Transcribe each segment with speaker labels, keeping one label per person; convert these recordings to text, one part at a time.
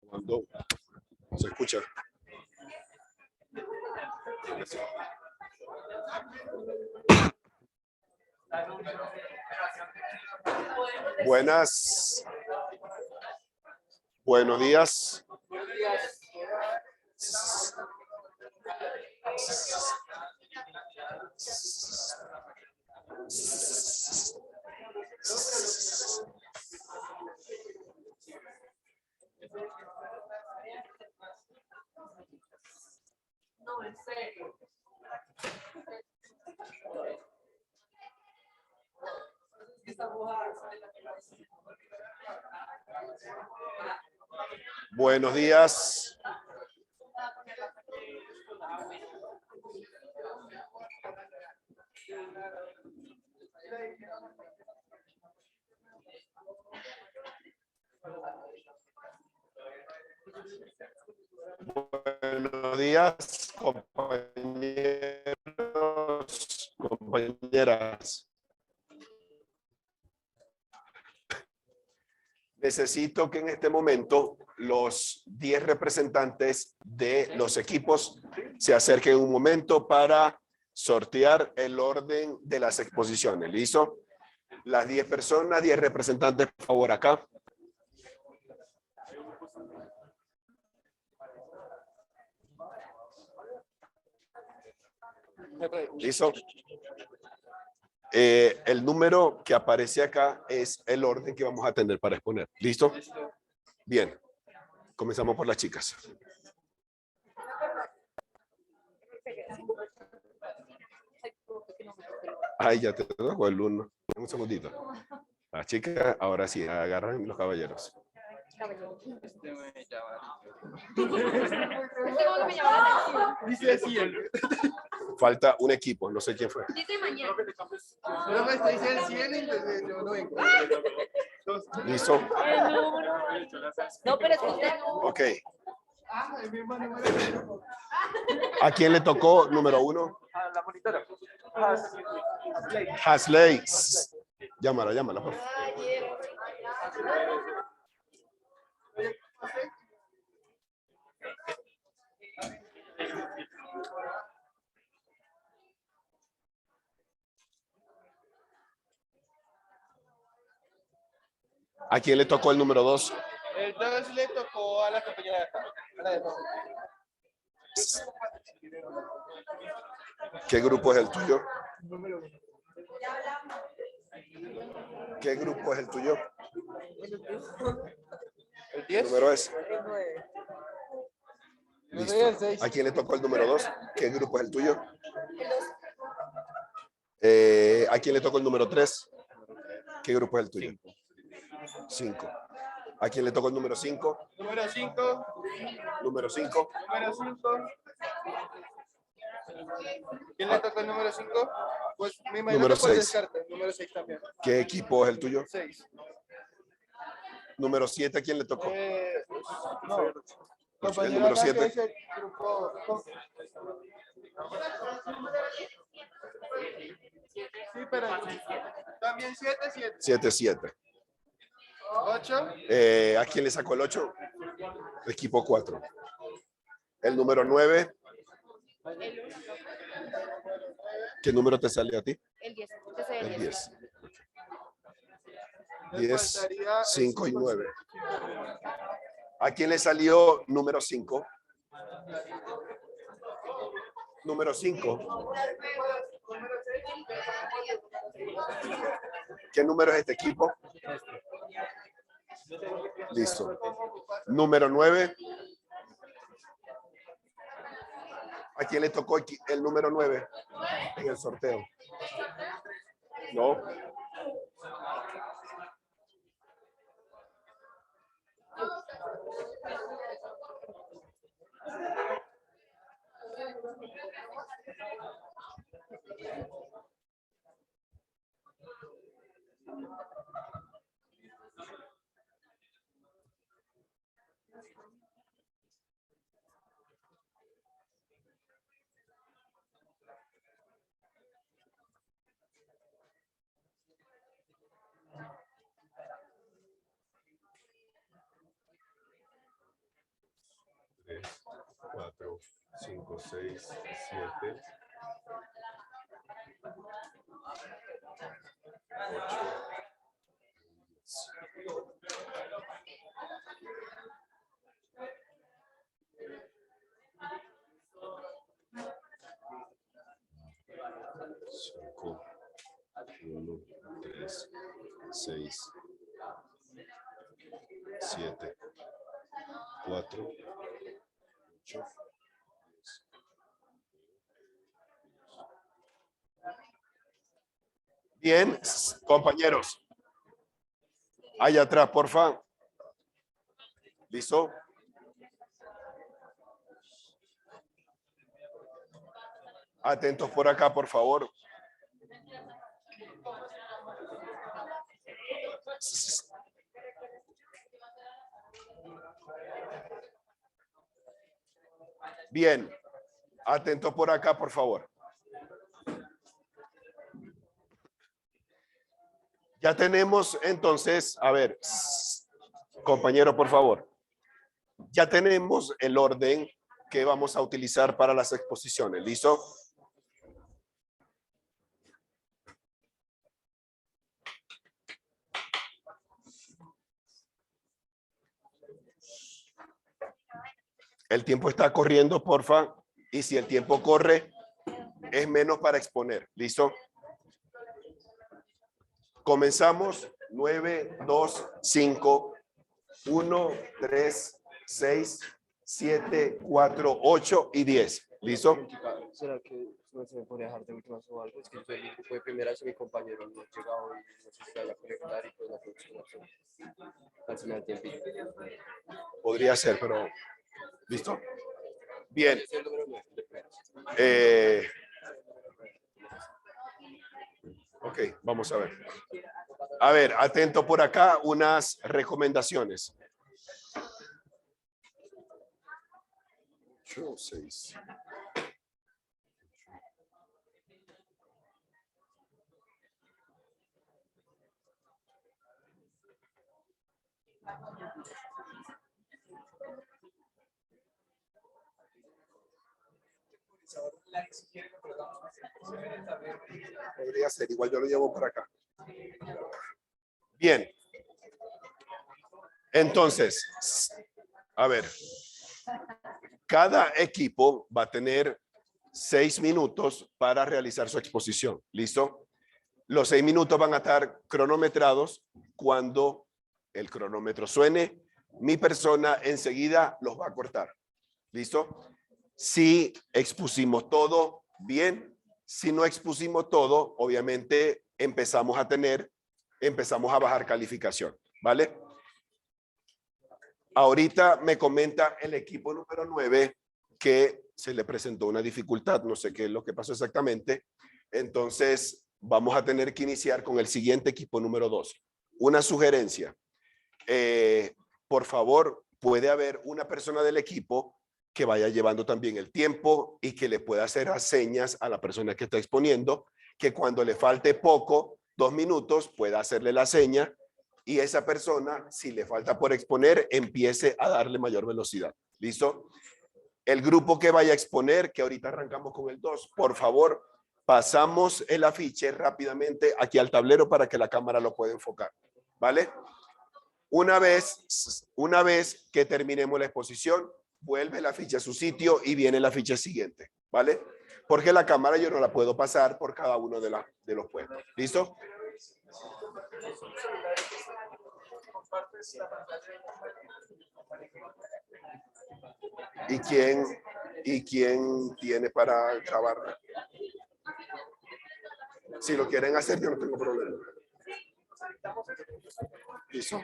Speaker 1: Cuando se escucha. Buenos días.
Speaker 2: No, en serio.
Speaker 1: Buenos días. Buenos días, compañeros, compañeras. Necesito que en este momento los 10 representantes de los equipos se acerquen un momento para sortear el orden de las exposiciones. ¿Listo? Las 10 personas, 10 representantes, por favor, acá. ¿Listo? El número que aparece acá es el orden que vamos a tener para exponer. ¿Listo? Bien. Comenzamos por las chicas. Ay, ya te dejo el uno. Un segundito. Las chicas, ahora sí, agarran los caballeros.
Speaker 3: Dice así.
Speaker 1: Falta un equipo, no sé quién fue.
Speaker 2: Dice mañana.
Speaker 3: No me dice el 100 y yo no vengo.
Speaker 1: ¿Listo?
Speaker 2: No, pero es que usted no.
Speaker 1: Ok. ¿A quién le tocó número 1?
Speaker 3: A la monitora.
Speaker 1: Hasley. Llámala, llámala. Por favor. ¿A quién le tocó el número 2?
Speaker 3: El 2 le tocó a la compañera de acá. A la de abajo.
Speaker 1: ¿Qué grupo es el tuyo? ¿Qué grupo es el tuyo?
Speaker 3: El
Speaker 1: ¿Qué
Speaker 3: 10.
Speaker 1: número es?
Speaker 3: El 9.
Speaker 1: Listo. ¿A quién le tocó el número 2? ¿Qué grupo es el tuyo? ¿A quién le tocó el número 3? ¿Qué grupo es el tuyo? 5. ¿A quién le tocó el número 5?
Speaker 3: Número 5.
Speaker 1: Número 5.
Speaker 3: Número 5. ¿Quién le tocó el número 5? Pues me imagino
Speaker 1: Número
Speaker 3: que por
Speaker 1: 6.
Speaker 3: descarte. Número 6 también.
Speaker 1: ¿Qué equipo es el tuyo?
Speaker 3: 6.
Speaker 1: Número 7, ¿a quién le tocó?
Speaker 3: No.
Speaker 1: El
Speaker 3: Compañero
Speaker 1: número
Speaker 3: acá que
Speaker 1: 7.
Speaker 3: es el grupo. Sí, pero también 7, 7.
Speaker 1: 7, 7.
Speaker 3: 8.
Speaker 1: ¿A quién le sacó el 8? Equipo 4. El número 9. ¿Qué número te salió a ti?
Speaker 2: El 10.
Speaker 1: El 10.
Speaker 3: Me
Speaker 1: 10,
Speaker 3: faltaría
Speaker 1: 5 y 9. ¿A quién le salió número 5? Número 5. ¿Qué número es este equipo? Listo. Número 9. ¿A quién le tocó el número 9 en el sorteo? No. 4, 5, 6, 7, 8. Cinco, 1, 3, 6, 7, 4, 8. Bien, compañeros. Allá atrás, por favor. ¿Listo? Atentos por acá, por favor. Bien. Atentos por acá, por favor. Ya tenemos entonces, a ver, compañero, por favor. Ya tenemos el orden que vamos a utilizar para las exposiciones. ¿Listo? El tiempo está corriendo, porfa. Y si el tiempo corre, es menos para exponer. ¿Listo? Comenzamos. 9, 2, 5, 1, 3, 6, 7, 4, 8 y 10. ¿Listo?
Speaker 4: ¿Será que no se me puede dejar de últimas o algo? Es que yo soy el grupo de primeras y mi compañero no ha llegado y no sé si vaya a conectar y pues la próxima opción. Al final tiempo.
Speaker 1: Podría ser, pero ¿listo? Bien.
Speaker 4: Es el número 9 de primeras.
Speaker 1: Ok, vamos a ver. A ver, atento por acá, unas recomendaciones. 8, 6. Podría ser, igual yo lo llevo por acá. Bien. Entonces, a ver, cada equipo va a tener 6 minutos para realizar su exposición. ¿Listo? Los 6 minutos van a estar cronometrados. Cuando el cronómetro suene, mi persona enseguida los va a cortar. ¿Listo? Si expusimos todo, bien. Si no expusimos todo, obviamente empezamos a bajar calificación. ¿Vale? Ahorita me comenta el equipo número 9 que se le presentó una dificultad, no sé qué es lo que pasó exactamente. Entonces, vamos a tener que iniciar con el siguiente equipo número 2. Una sugerencia. Por favor, puede haber una persona del equipo que vaya llevando también el tiempo y que le pueda hacer señas a la persona que está exponiendo, que cuando le falte poco, 2 minutos, pueda hacerle la seña y esa persona, si le falta por exponer, empiece a darle mayor velocidad. ¿Listo? El grupo que vaya a exponer, que ahorita arrancamos con el 2, por favor, pasamos el afiche rápidamente aquí al tablero para que la cámara lo pueda enfocar. ¿Vale? Una vez que terminemos la exposición, vuelve el afiche a su sitio y viene el afiche siguiente. ¿Vale? Porque la cámara yo no la puedo pasar por cada uno de los puestos. ¿Listo? ¿Y quién tiene para grabar? Si lo quieren hacer, yo no tengo problema. ¿Listo?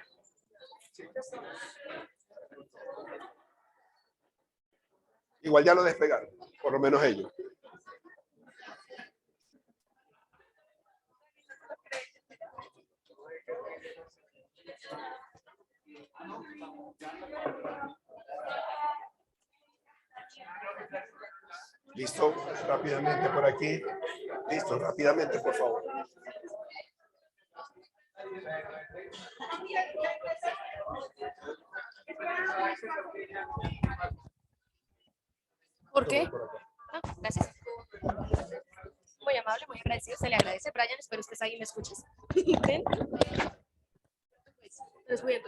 Speaker 1: Igual ya lo despegaron, por lo menos ellos. ¿Listo? Rápidamente por aquí. Listo, rápidamente, por favor.
Speaker 2: ¿Por qué?
Speaker 4: Por acá.
Speaker 2: Ah, gracias. Muy amable, muy agradecido. Se le agradece, Brian. Espero estés ahí y me escuches. Ven. Descuido.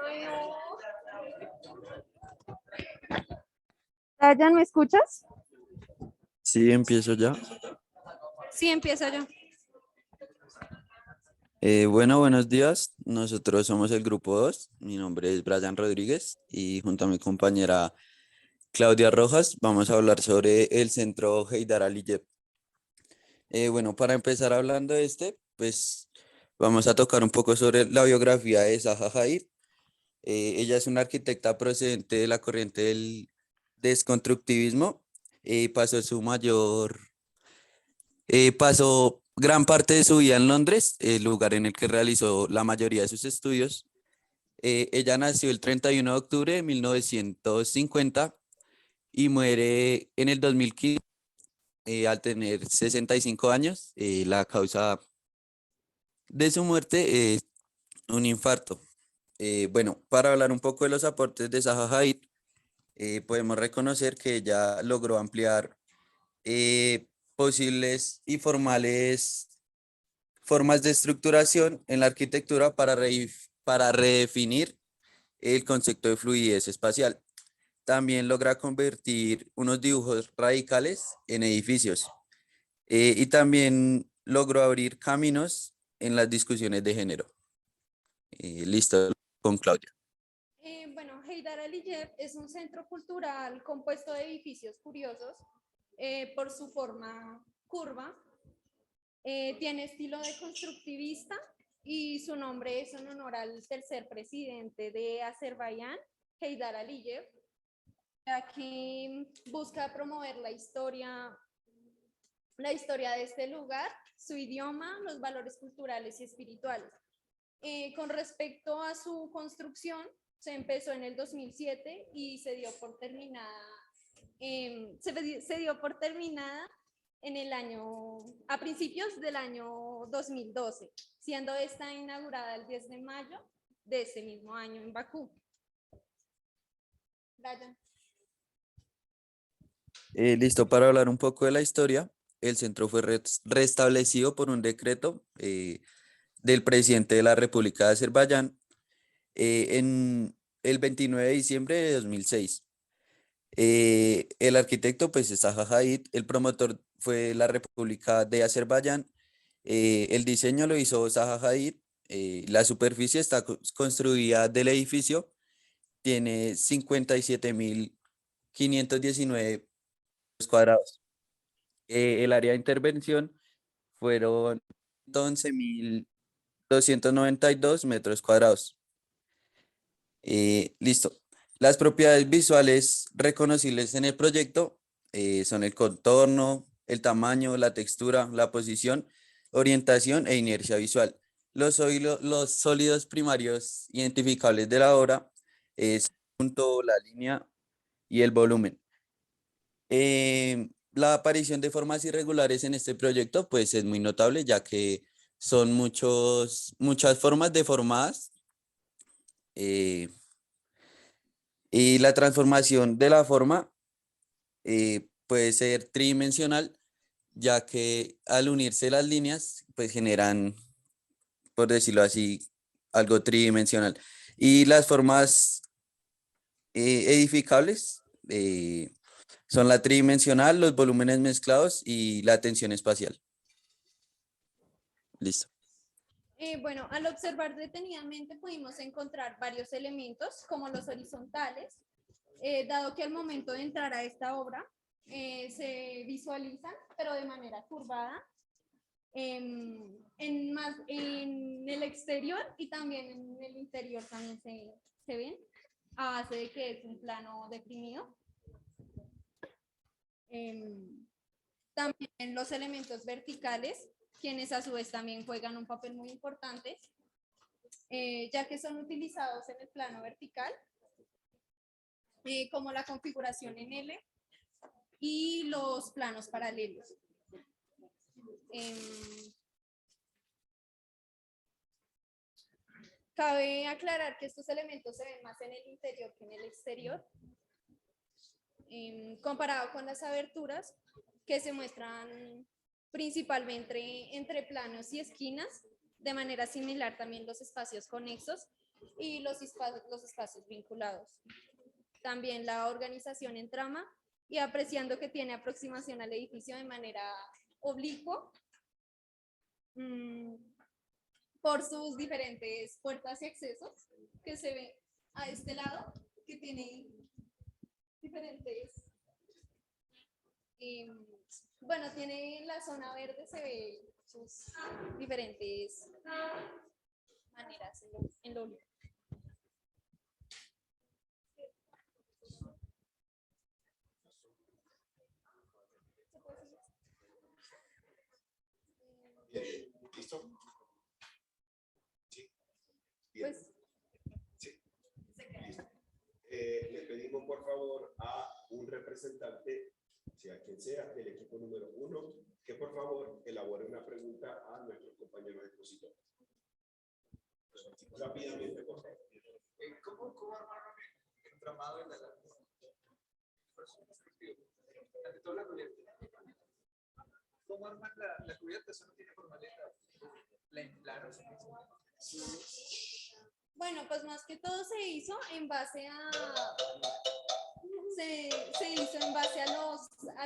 Speaker 2: Ay, no.
Speaker 5: Brian, ¿me escuchas?
Speaker 6: Sí, empiezo ya.
Speaker 5: Sí, empiezo yo.
Speaker 6: Bueno, buenos días. Nosotros somos el grupo 2. Mi nombre es Brian Rodríguez y junto a mi compañera Claudia Rojas vamos a hablar sobre el centro Heydar Aliyev. Bueno, para empezar hablando de pues vamos a tocar un poco sobre la biografía de Zaha Hadid. Ella es una arquitecta procedente de la corriente del desconstructivismo. Pasó gran parte de su vida en Londres, el lugar en el que realizó la mayoría de sus estudios. Ella nació el 31 de octubre de 1950 y muere en el 2015 al tener 65 años. La causa de su muerte es un infarto. Bueno, para hablar un poco de los aportes de Zaha Hadid, podemos reconocer que ella logró ampliar eh, posibles y formales formas de estructuración en la arquitectura para redefinir el concepto de fluidez espacial. También logra convertir unos dibujos radicales en edificios y también logró abrir caminos en las discusiones de género. Listo, con Claudia.
Speaker 5: Bueno, Heydar Aliyev es un centro cultural compuesto de edificios curiosos por su forma curva. Tiene estilo de constructivista y su nombre es en honor al tercer presidente de Azerbaiyán, Heydar Aliyev, ya que busca promover la historia de este lugar, su idioma, los valores culturales y espirituales. Con respecto a su construcción, se empezó en el 2007 y se dio por terminada, a principios del año 2012, siendo esta inaugurada el 10 de mayo de ese mismo año en Bakú. Brian.
Speaker 6: Listo, para hablar un poco de la historia, el centro fue restablecido por un decreto del presidente de la República de Azerbaiyán en el 29 de diciembre de 2006. El arquitecto pues es Zaha Hadid, el promotor fue la República de Azerbaiyán, el diseño lo hizo Zaha Hadid, la superficie está construida del edificio, tiene 57.519 cuadrados. El área de intervención fueron 11.292 metros cuadrados. Listo. Las propiedades visuales reconocibles en el proyecto son el contorno, el tamaño, la textura, la posición, orientación e inercia visual. Los sólidos primarios identificables de la obra es el punto, la línea y el volumen. La aparición de formas irregulares en este proyecto pues es muy notable ya que son muchas formas deformadas eh, y la transformación de la forma puede ser tridimensional ya que al unirse las líneas pues generan, por decirlo así, algo tridimensional. Y las formas edificables son la tridimensional, los volúmenes mezclados y la tensión espacial. Listo.
Speaker 5: Bueno, al observar detenidamente pudimos encontrar varios elementos como los horizontales, dado que al momento de entrar a esta obra se visualizan, pero de manera curvada, en el exterior y también en el interior también se ven, a base de que es un plano deprimido. También los elementos verticales, quienes a su vez también juegan un papel muy importante, ya que son utilizados en el plano vertical, como la configuración en L y los planos paralelos. Cabe aclarar que estos elementos se ven más en el interior que en el exterior. comparado con las aberturas que se muestran principalmente entre planos y esquinas, de manera similar también los espacios conexos y los espacios vinculados. También la organización en trama y apreciando que tiene aproximación al edificio de manera oblicua por sus diferentes puertas y accesos que se ve a este lado, que tiene diferentes, bueno, tiene la zona verde, se ve sus diferentes maneras en lo oblicua.
Speaker 1: Bien, ¿listo? Sí. Bien.
Speaker 5: Pues,
Speaker 1: Sí. Listo. Le pedimos por favor a un representante, sea quien sea, del equipo número 1, que por favor elabore una pregunta a nuestros compañeros expositores. Rápidamente, por favor.
Speaker 7: ¿Cómo armaron el entramado de la ante todo la cubierta? ¿Cómo arman la cubierta? Eso no tiene formalidad. La inflaron.
Speaker 5: bueno, pues más que todo se hizo en base a se hizo en base a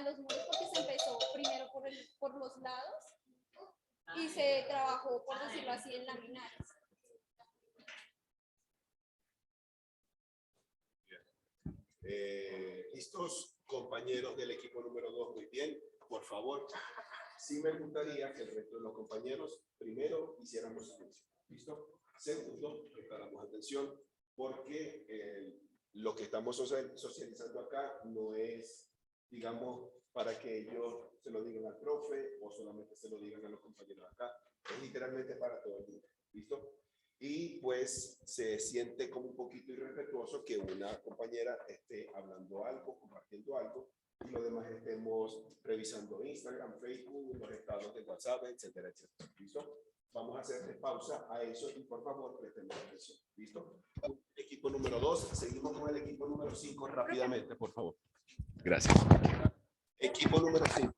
Speaker 5: los muros, porque se empezó primero por los lados y se trabajó, por decirlo así, en laminares.
Speaker 1: ¿Listos, compañeros del equipo número 2? Muy bien, por favor. Sí me gustaría que el resto de los compañeros, primero, hiciéramos silencio. ¿Listo? Segundo, prestáramos atención, porque lo que estamos socializando acá no es, digamos, para que ellos se lo digan al profe o solamente se lo digan a los compañeros acá. Es literalmente para todo el mundo. ¿Listo? Y pues se siente como un poquito irrespetuoso que una compañera esté hablando algo, compartiendo algo, y los demás estemos revisando Instagram, Facebook, los estados de WhatsApp, etcétera, etcétera. ¿Listo? Vamos a hacerle pausa a eso y por favor presten atención. ¿Listo? Equipo número 2, seguimos con el equipo número 5 rápidamente, por favor. Gracias. Equipo número 5.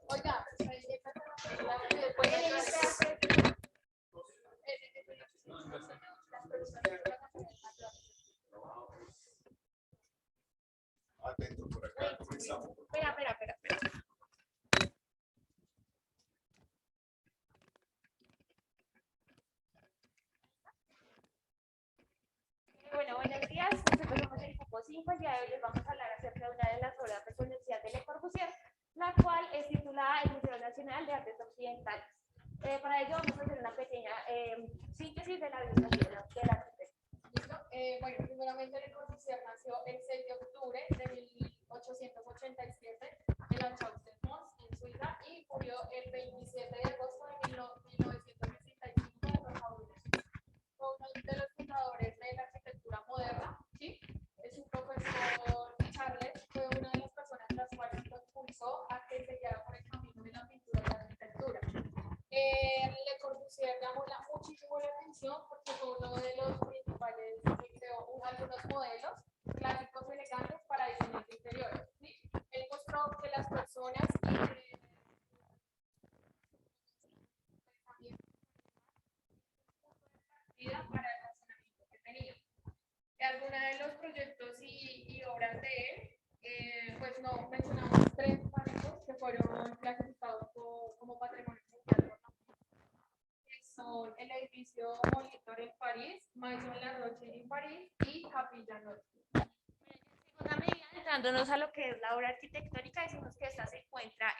Speaker 2: Oiga,
Speaker 1: Atento por acá, comenzamos.
Speaker 2: espera. Bueno, buenos días. Nosotros somos el grupo 5. El día de hoy les vamos a hablar acerca de una de las obras reconocidas de Le Corbusier, la cual es titulada El Museo Nacional de Artes Occidentales. Para ello vamos a hacer una pequeña síntesis de la biografía del arquitecto. ¿Listo? Bueno, primeramente Le Corbusier nació el 6 de octubre de 1887 en la Chaux de Mons, en Suiza, y murió el 27 de agosto de 1965 en Rosario. Fue uno de los fundadores de la arquitectura moderna, ¿sí? Es un profesor. Charles fue una de las personas las cuales lo impulsó a que se guiara por el camino de la pintura y la arquitectura. Le Corbusier llamó muchísimo la atención porque fue uno de los principales que creó algunos modelos clásicos elegantes para diseños interiores, ¿sí? Él mostró que las personas para el razonamiento que tenía. Algunos de los proyectos y obras de él, pues no mencionamos 3 básicos que fueron clasificados como patrimonio mundial, que son son el edificio Molitor en París, Maison-la-Roche en París y Capilla Norte.
Speaker 8: Segunda medida, entrándonos a lo que es la obra arquitectónica, decimos que esta se encuentra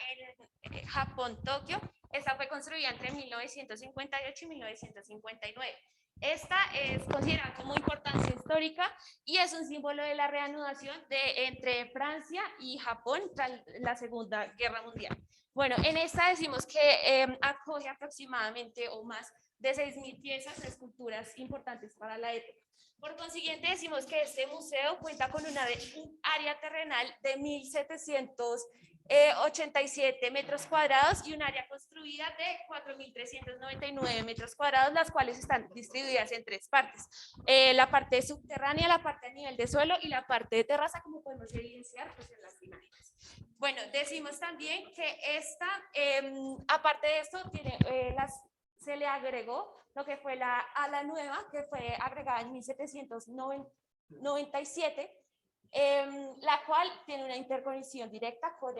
Speaker 8: en Japón, Tokio. Esta fue construida entre 1958 y 1959. Esta es considerada como importancia histórica y es un símbolo de la reanudación entre Francia y Japón tras la Segunda Guerra Mundial. Bueno, en esta decimos que acoge aproximadamente o más de 6.000 piezas de esculturas importantes para la época. Por consiguiente, decimos que este museo cuenta con un área terrenal de 1.787 metros cuadrados y un área construida de 4.399 metros cuadrados, las cuales están distribuidas en tres partes. La parte subterránea, la parte a nivel de suelo y la parte de terraza, como podemos evidenciar pues, en las imágenes. Bueno, decimos también que esta, aparte de esto, se le agregó lo que fue la ala nueva, que fue agregada en 1797, la cual tiene una interconexión directa con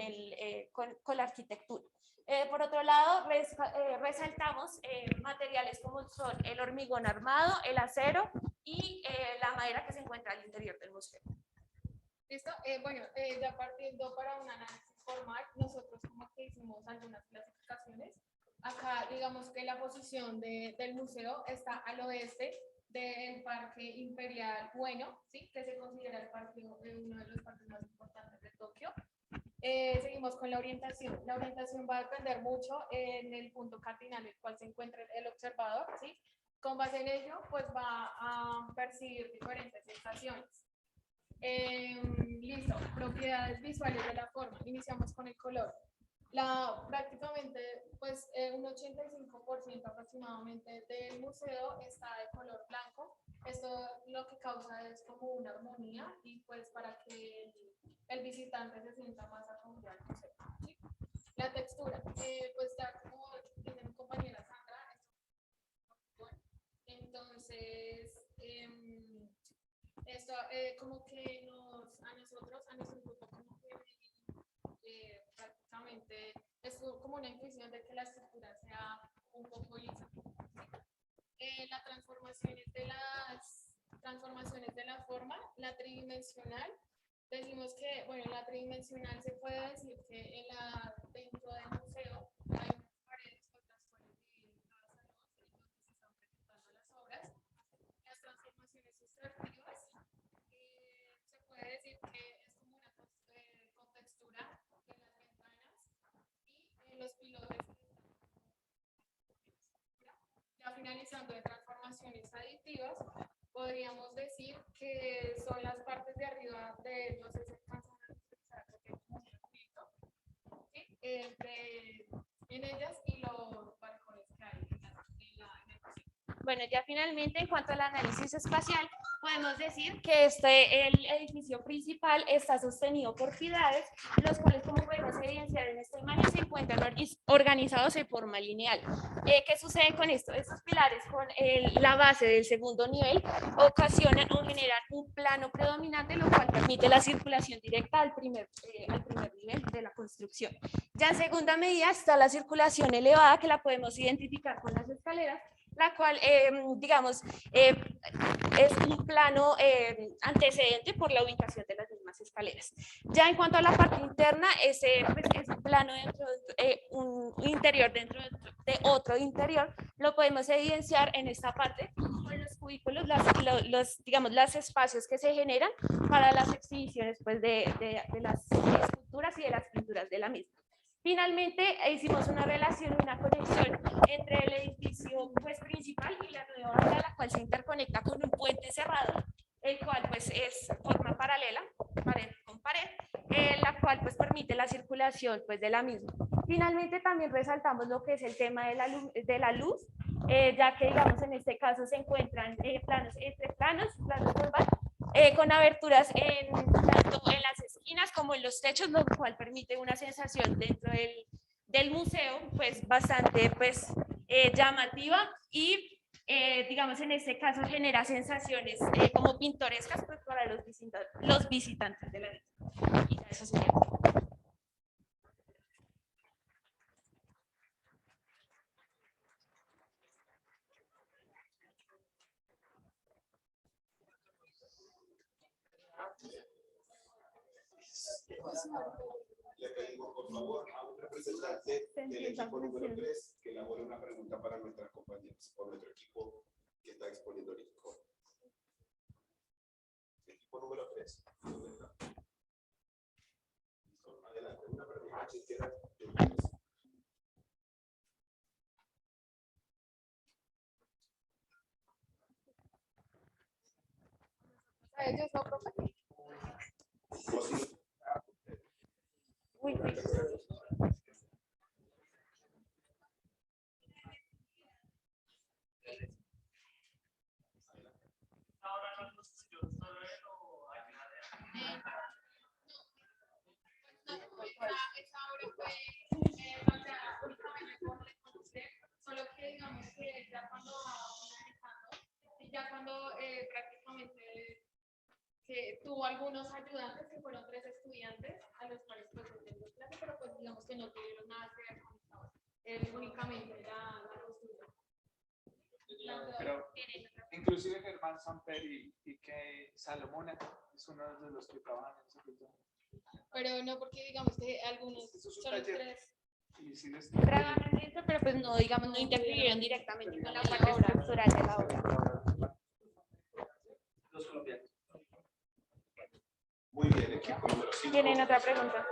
Speaker 8: la arquitectura. Por otro lado, resaltamos materiales como son el hormigón armado, el acero y la madera que se encuentra al interior del museo.
Speaker 2: ¿Listo? Bueno, ya partiendo para un análisis formal, nosotros como que hicimos algunas clasificaciones. Acá digamos que la posición del museo está al oeste del Parque Imperial Bueno, ¿sí? Que se considera uno de los parques más importantes de Tokio. Seguimos con la orientación. La orientación va a depender mucho en el punto cardinal, el cual se encuentra el observador, ¿sí? Con base en ello, pues va a percibir diferentes sensaciones. Listo, propiedades visuales de la forma. Iniciamos con el color. Prácticamente, pues un 85% aproximadamente del museo está de color blanco. Esto lo que causa es como una armonía y pues para que el visitante se sienta más acogida al museo, ¿sí? La textura, pues ya como dice mi compañera Sandra, entonces esto como que a nuestro grupo como que prácticamente es como una intuición de que la estructura sea un poco lisa. Las transformaciones de la forma, la tridimensional, decimos que, bueno, la tridimensional se puede decir que dentro del museo hay unas paredes, otras pueden dividir cada salón en donde se están presentando las obras. Las transformaciones sustractivas, se puede decir que es como una contextura de las ventanas y los pilotes. Ya finalizando de transformaciones aditivas, podríamos decir que son las partes de arriba de, no sé si alcanzan a visualizar, porque es como un circulito, ¿sí? En ellas y los balcones que hay en el museo.
Speaker 8: Bueno, ya finalmente, en cuanto al análisis espacial, podemos decir que el edificio principal está sostenido por pilares, los cuales, como podemos evidenciar en esta imagen, se encuentran organizados en forma lineal. ¿Qué sucede con esto? Estos pilares, con la base del segundo nivel, ocasionan o generan un plano predominante, lo cual permite la circulación directa al primer nivel de la construcción. Ya en segunda medida está la circulación elevada, que la podemos identificar con las escaleras, la cual, digamos, es un plano antecedente por la ubicación de las mismas escaleras. Ya en cuanto a la parte interna, es un plano un interior dentro de otro interior, lo podemos evidenciar en esta parte con los cubículos, digamos, los espacios que se generan para las exhibiciones pues, de las esculturas y de las pinturas de la misma. Finalmente, hicimos una relación, una conexión entre el edificio pues, principal y la nueva obra, la cual se interconecta con un puente cerrado, el cual pues, forma paralela, pared con pared, la cual pues, permite la circulación pues, de la misma. Finalmente, también resaltamos lo que es el tema de la luz, ya que digamos en este caso se encuentran planos curvas, con aberturas tanto en las esquinas como en los techos, lo cual permite una sensación dentro del museo pues bastante pues, llamativa y digamos en este caso genera sensaciones como pintorescas pues, para los visitantes de la misma. Y eso sería.
Speaker 1: Le pedimos por favor a un representante del equipo número 3 que elabore una pregunta para nuestras compañeras, por nuestro equipo que está exponiendo ahorita. Equipo número 3. Adelante, una pregunta si quieras.
Speaker 2: ¿A ellos no, profe?
Speaker 8: Uy, uy.
Speaker 2: Solo que digamos que ya cuando vamos finalizando, y ya cuando prácticamente que tuvo algunos ayudantes que fueron 3 estudiantes a los cuales pues dio clase, pero pues digamos que no tuvieron nada que ver con esto. Él únicamente la construyó.
Speaker 7: Pero inclusive Germán Samper y que Salomona es uno de los que trabajan en ese proyecto.
Speaker 2: Pero no porque digamos que algunos
Speaker 7: Eso es un
Speaker 2: solo
Speaker 7: taller.
Speaker 2: 3.
Speaker 7: Y sí les-
Speaker 8: Trabajan en eso, pero pues no, digamos, no interfirieron directamente con la parte estructural de la obra.
Speaker 7: Los colombianos.
Speaker 1: Muy bien, equipo número 5.
Speaker 8: ¿Tienen otra pregunta?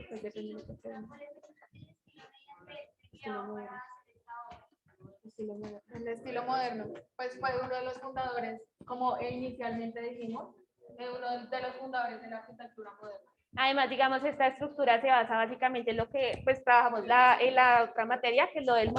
Speaker 8: Pues depende de lo que pregunten.
Speaker 2: El estilo moderno, pues fue uno de los fundadores, como inicialmente dijimos, uno de los fundadores de la arquitectura moderna.
Speaker 8: Además, digamos, esta estructura se basa básicamente en lo que pues trabajamos en la otra materia, que es lo del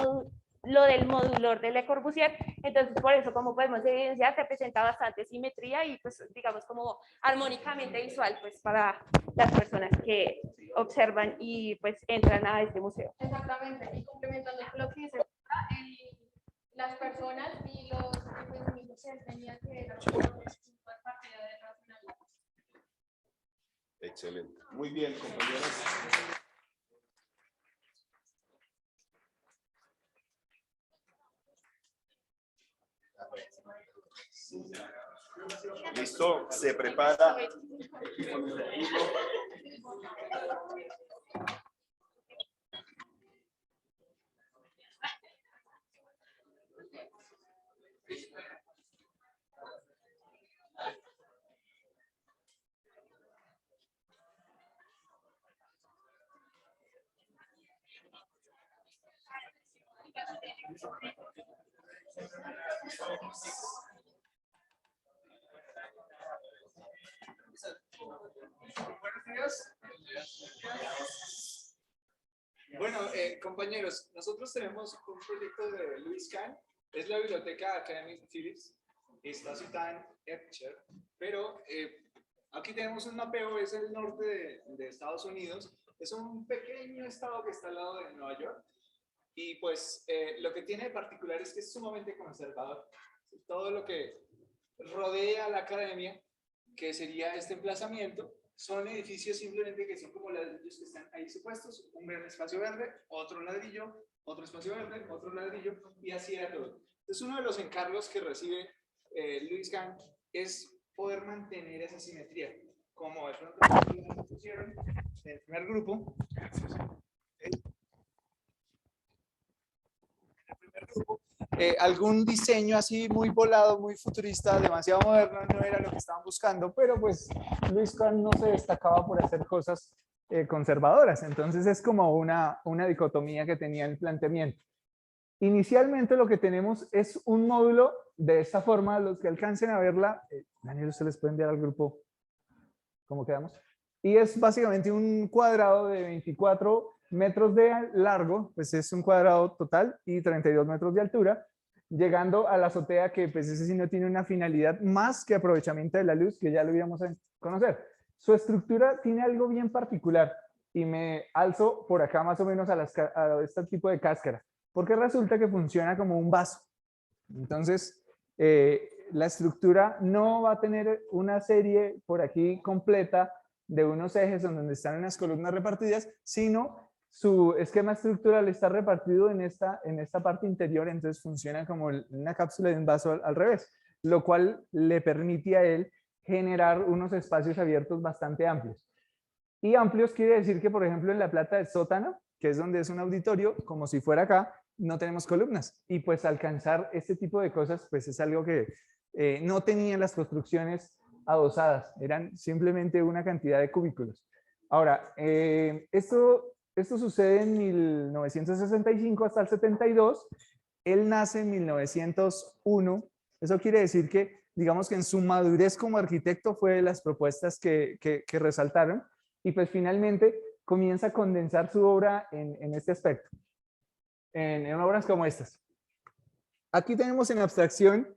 Speaker 8: módulo de Le Corbusier. Entonces, por eso, como podemos evidenciar, se presenta bastante simetría y, pues, digamos, como armónicamente visual, pues, para las personas que observan y, pues, entran a este museo.
Speaker 2: Exactamente, y complementando con lo que dice, las personas y los emprendimientos que él tenía que ver con la partida de racionalidad.
Speaker 1: Excelente. Muy bien, compañeros. Listo, se prepara.
Speaker 7: Buenos días. Bueno, compañeros, nosotros tenemos un proyecto de Louis Kahn, es la biblioteca Academic Phillips, está citada en Escher, pero aquí tenemos un mapeo, es el norte de Estados Unidos, es un pequeño estado que está al lado de Nueva York, y pues lo que tiene de particular es que es sumamente conservador. Todo lo que rodea a la academia, que sería este emplazamiento, son edificios simplemente que son como ladrillos que están ahí supuestos, un espacio verde, otro ladrillo, otro espacio verde, otro ladrillo, y así era todo. Entonces uno de los encargos que recibe Louis Kahn es poder mantener esa simetría, como de pronto pusieron en el primer grupo. Algún diseño así muy volado, muy futurista, demasiado moderno, no era lo que estaban buscando, pero pues Louis Kahn no se destacaba por hacer cosas conservadoras, entonces es como una dicotomía que tenía el planteamiento. Inicialmente lo que tenemos es un módulo de esta forma, los que alcancen a verla, Daniel, ¿usted les puede enviar al grupo cómo quedamos? Y es básicamente un cuadrado de 24 metros de largo, pues es un cuadrado total, y 32 metros de altura, llegando a la azotea, que pues ese sí no tiene una finalidad más que aprovechamiento de la luz, que ya lo íbamos a conocer. Su estructura tiene algo bien particular, y me alzo por acá más o menos a este tipo de cáscara, porque resulta que funciona como un vaso. Entonces, la estructura no va a tener una serie por aquí completa de unos ejes donde están unas columnas repartidas, sino su esquema estructural está repartido en esta parte interior, entonces funciona como una cápsula de un vaso al revés. lo cual le permite a él generar unos espacios abiertos bastante amplios. Y amplios quiere decir que, por ejemplo, en la planta del sótano, que es donde es un auditorio, como si fuera acá, no tenemos columnas. Y pues alcanzar este tipo de cosas, pues es algo que no tenían las construcciones adosadas, eran simplemente una cantidad de cubículos. Ahora, esto sucede en 1965 hasta el 72. Él nace en 1901. Eso quiere decir que, digamos que en su madurez como arquitecto fue de las propuestas que resaltaron. Y pues finalmente comienza a condensar su obra en este aspecto, en obras como estas. Aquí tenemos en abstracción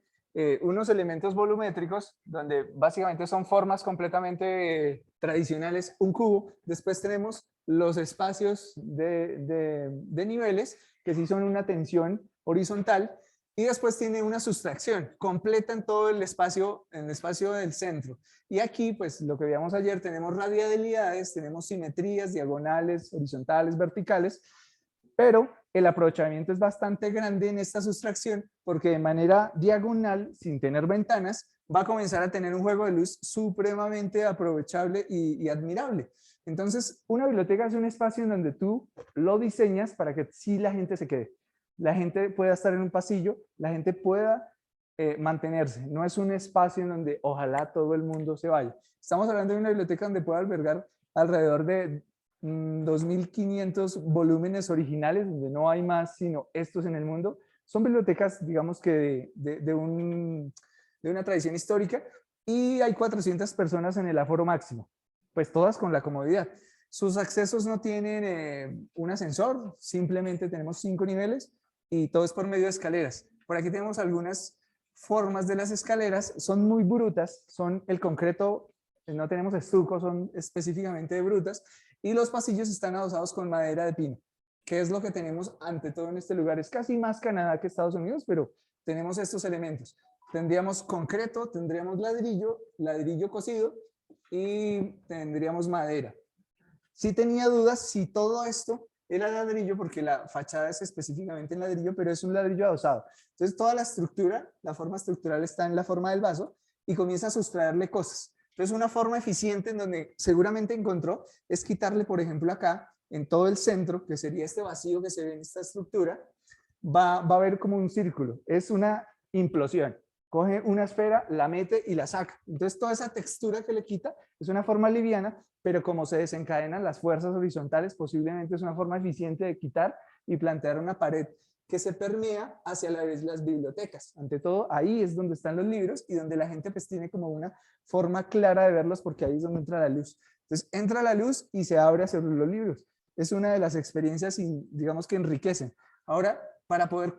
Speaker 7: unos elementos volumétricos, donde básicamente son formas completamente tradicionales, un cubo. Después tenemos los espacios de niveles, que sí son una tensión horizontal, y después tiene una sustracción, completan todo el espacio del centro. Y aquí, pues lo que veíamos ayer, tenemos radialidades, tenemos simetrías, diagonales, horizontales, verticales, pero el aprovechamiento es bastante grande en esta sustracción porque de manera diagonal, sin tener ventanas, va a comenzar a tener un juego de luz supremamente aprovechable y admirable. Entonces, una biblioteca es un espacio en donde tú lo diseñas para que sí la gente se quede. La gente pueda estar en un pasillo, la gente pueda mantenerse. No es un espacio en donde ojalá todo el mundo se vaya. Estamos hablando de una biblioteca donde puede albergar alrededor de 2.500 volúmenes originales, donde no hay más sino estos en el mundo. Son bibliotecas, digamos que de una tradición histórica, y hay 400 personas en el aforo máximo, pues todas con la comodidad. Sus accesos no tienen un ascensor, simplemente tenemos 5 niveles y todo es por medio de escaleras. Por aquí tenemos algunas formas de las escaleras, son muy brutas, son el concreto, no tenemos estuco, son específicamente de brutas, y los pasillos están adosados con madera de pino, que es lo que tenemos ante todo en este lugar. Es casi más Canadá que Estados Unidos, pero tenemos estos elementos. Tendríamos concreto, tendríamos ladrillo cocido y tendríamos madera. Sí tenía dudas si todo esto era ladrillo, porque la fachada es específicamente en ladrillo, pero es un ladrillo adosado. Entonces toda la estructura, la forma estructural está en la forma del vaso y comienza a sustraerle cosas. Entonces una forma eficiente en donde seguramente encontró es quitarle, por ejemplo, acá, en todo el centro, que sería este vacío que se ve en esta estructura, va a haber como un círculo. Es una implosión. Coge una esfera, la mete y la saca. Entonces toda esa textura que le quita es una forma liviana, pero como se desencadenan las fuerzas horizontales, posiblemente es una forma eficiente de quitar y plantear una pared que se permea hacia las bibliotecas. Ante todo, ahí es donde están los libros y donde la gente pues tiene como una forma clara de verlos, porque ahí es donde entra la luz. Entonces entra la luz y se abre hacia los libros. Es una de las experiencias, digamos, que enriquecen. Ahora, para poder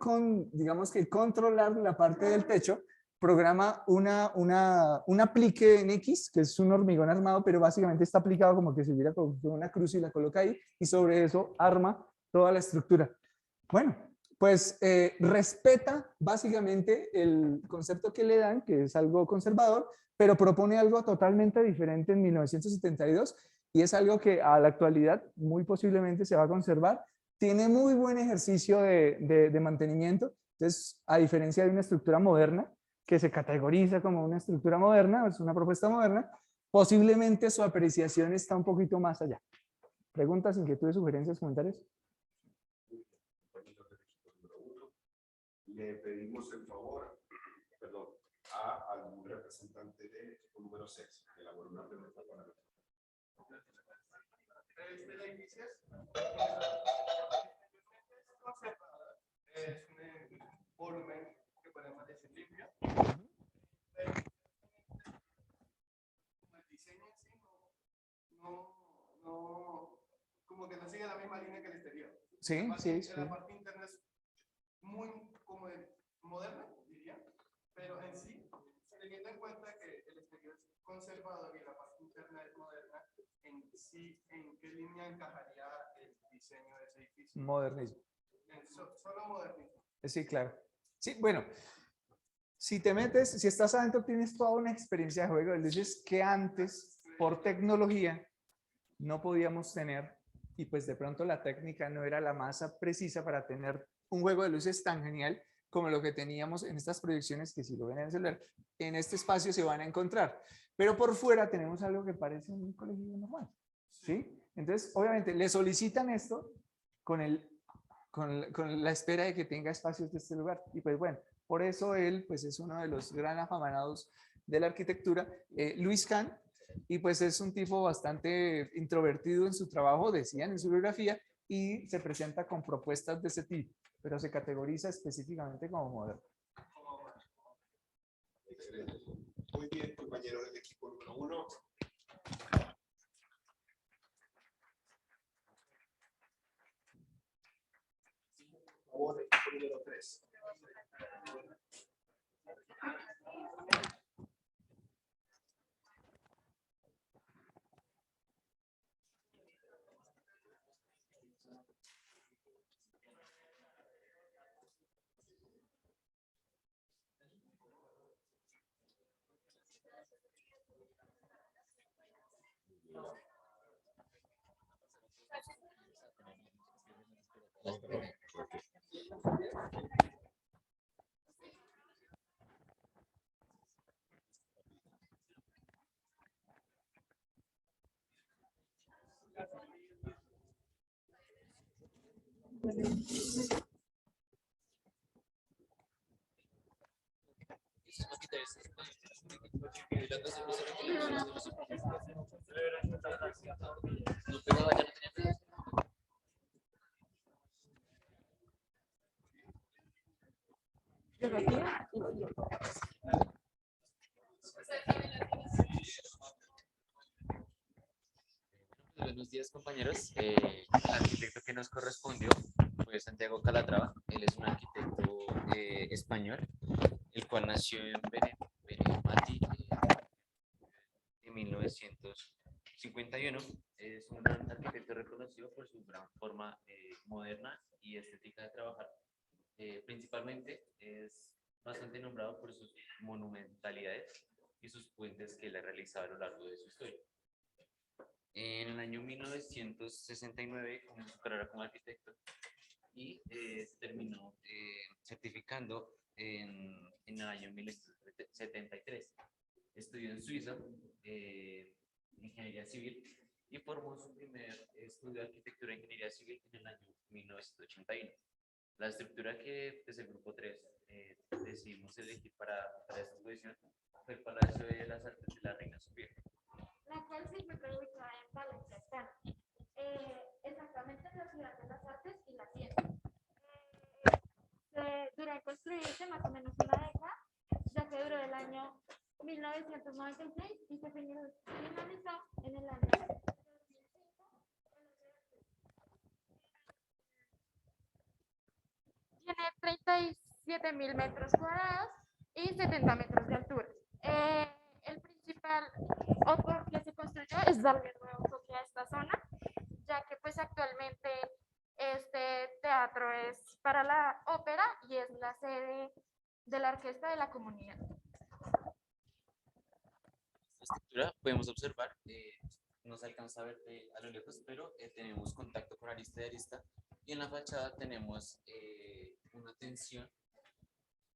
Speaker 7: digamos que controlar la parte del techo, programa un aplique en X, que es un hormigón armado, pero básicamente está aplicado como que si hubiera una cruz y la coloca ahí, y sobre eso arma toda la estructura. Bueno, pues respeta básicamente el concepto que le dan, que es algo conservador, pero propone algo totalmente diferente en 1972, y es algo que a la actualidad muy posiblemente se va a conservar. Tiene muy buen ejercicio de mantenimiento. Entonces, a diferencia de una estructura moderna, que se categoriza como una estructura moderna, es una propuesta moderna, posiblemente su apreciación está un poquito más allá. ¿Preguntas, inquietudes, sugerencias, comentarios?
Speaker 1: Le pedimos el favor, perdón, a algún representante de equipo número 6 que elabore una pregunta para el
Speaker 3: es un volumen que podemos decir limpio. Pero el diseño en sí como que no sigue la misma línea que el exterior.
Speaker 7: Sí, sí, sí.
Speaker 3: La parte interna es muy como moderna, diría, pero en sí, teniendo en cuenta que el exterior es conservador y la parte interna es moderna, en sí, ¿en qué línea encajaría el diseño de ese edificio?
Speaker 7: Modernismo.
Speaker 3: Solo modernismo.
Speaker 7: Sí, claro. Sí, bueno, si te metes, si estás adentro, tienes toda una experiencia de juego de luces que antes, por tecnología, no podíamos tener, y pues de pronto la técnica no era la más precisa para tener un juego de luces tan genial como lo que teníamos en estas proyecciones, que si lo ven en el celular, en este espacio se van a encontrar. Pero por fuera tenemos algo que parece un colegio normal, ¿sí? Entonces, obviamente, le solicitan esto con la espera de que tenga espacios de este lugar. Y pues bueno, por eso él pues es uno de los gran afamanados de la arquitectura, Luis Kahn, y pues es un tipo bastante introvertido en su trabajo, decían en su biografía, y se presenta con propuestas de ese tipo, pero se categoriza específicamente como moderno.
Speaker 1: Excelente. Muy bien, compañeros del equipo número 1. Por favor, equipo número 3.
Speaker 9: Buenos días, compañeros. El arquitecto que nos correspondió fue Santiago Calatrava. Él es un arquitecto español, el cual nació en Benemati en 1951. Es un gran arquitecto reconocido por su gran forma moderna y estética de trabajar. Principalmente es bastante nombrado por sus monumentalidades y sus puentes que él ha realizado a lo largo de su historia. En el año 1969 comenzó su carrera como arquitecto y se terminó certificando en el año 1973. Estudió en Suiza ingeniería civil y formó su primer estudio de arquitectura e ingeniería civil en el año 1981. La estructura que desde el grupo 3 decidimos elegir para esta exposición fue el Palacio de las Artes de la Reina Sofía,
Speaker 8: la cual se encuentra ubicada en Valencia, España, exactamente en la ciudad de las artes y la ciencia. Duró en construirse más o menos una década, ya que duró del año 1996 y se finalizó en el año 2005. Tiene 37.000 metros cuadrados y 70 metros de altura. El principal o por qué se construyó es darle nuevo enfoque a esta zona, ya que pues actualmente este teatro es para la ópera y es la sede de la orquesta de la comunidad.
Speaker 9: esta estructura podemos observar, no se alcanza a ver a lo lejos, pero tenemos contacto con arista y arista, y en la fachada tenemos una tensión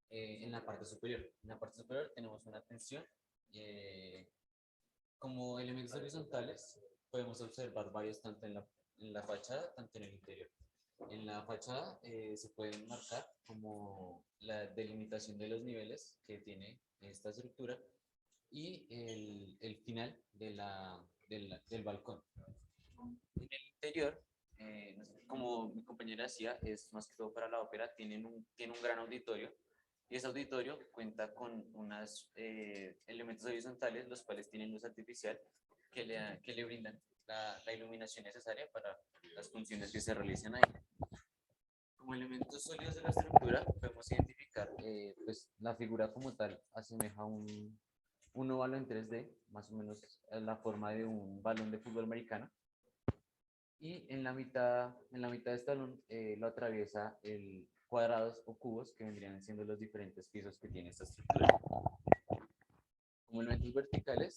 Speaker 9: en la parte superior. En la parte superior tenemos una tensión como elementos horizontales. Podemos observar varios tanto en la fachada, tanto en el interior. En la fachada se pueden marcar como la delimitación de los niveles que tiene esta estructura y el final del balcón. En el interior, como mi compañera decía, es más que todo para la ópera, tiene un gran auditorio, y ese auditorio cuenta con unos elementos horizontales, los cuales tienen luz artificial que le brindan la iluminación necesaria para las funciones que se realizan ahí. Como elementos sólidos de la estructura podemos identificar pues la figura como tal asemeja un óvalo en 3D, más o menos la forma de un balón de fútbol americano, y en la mitad de este balón lo atraviesa el cuadrados o cubos que vendrían siendo los diferentes pisos que tiene esta estructura. Como elementos verticales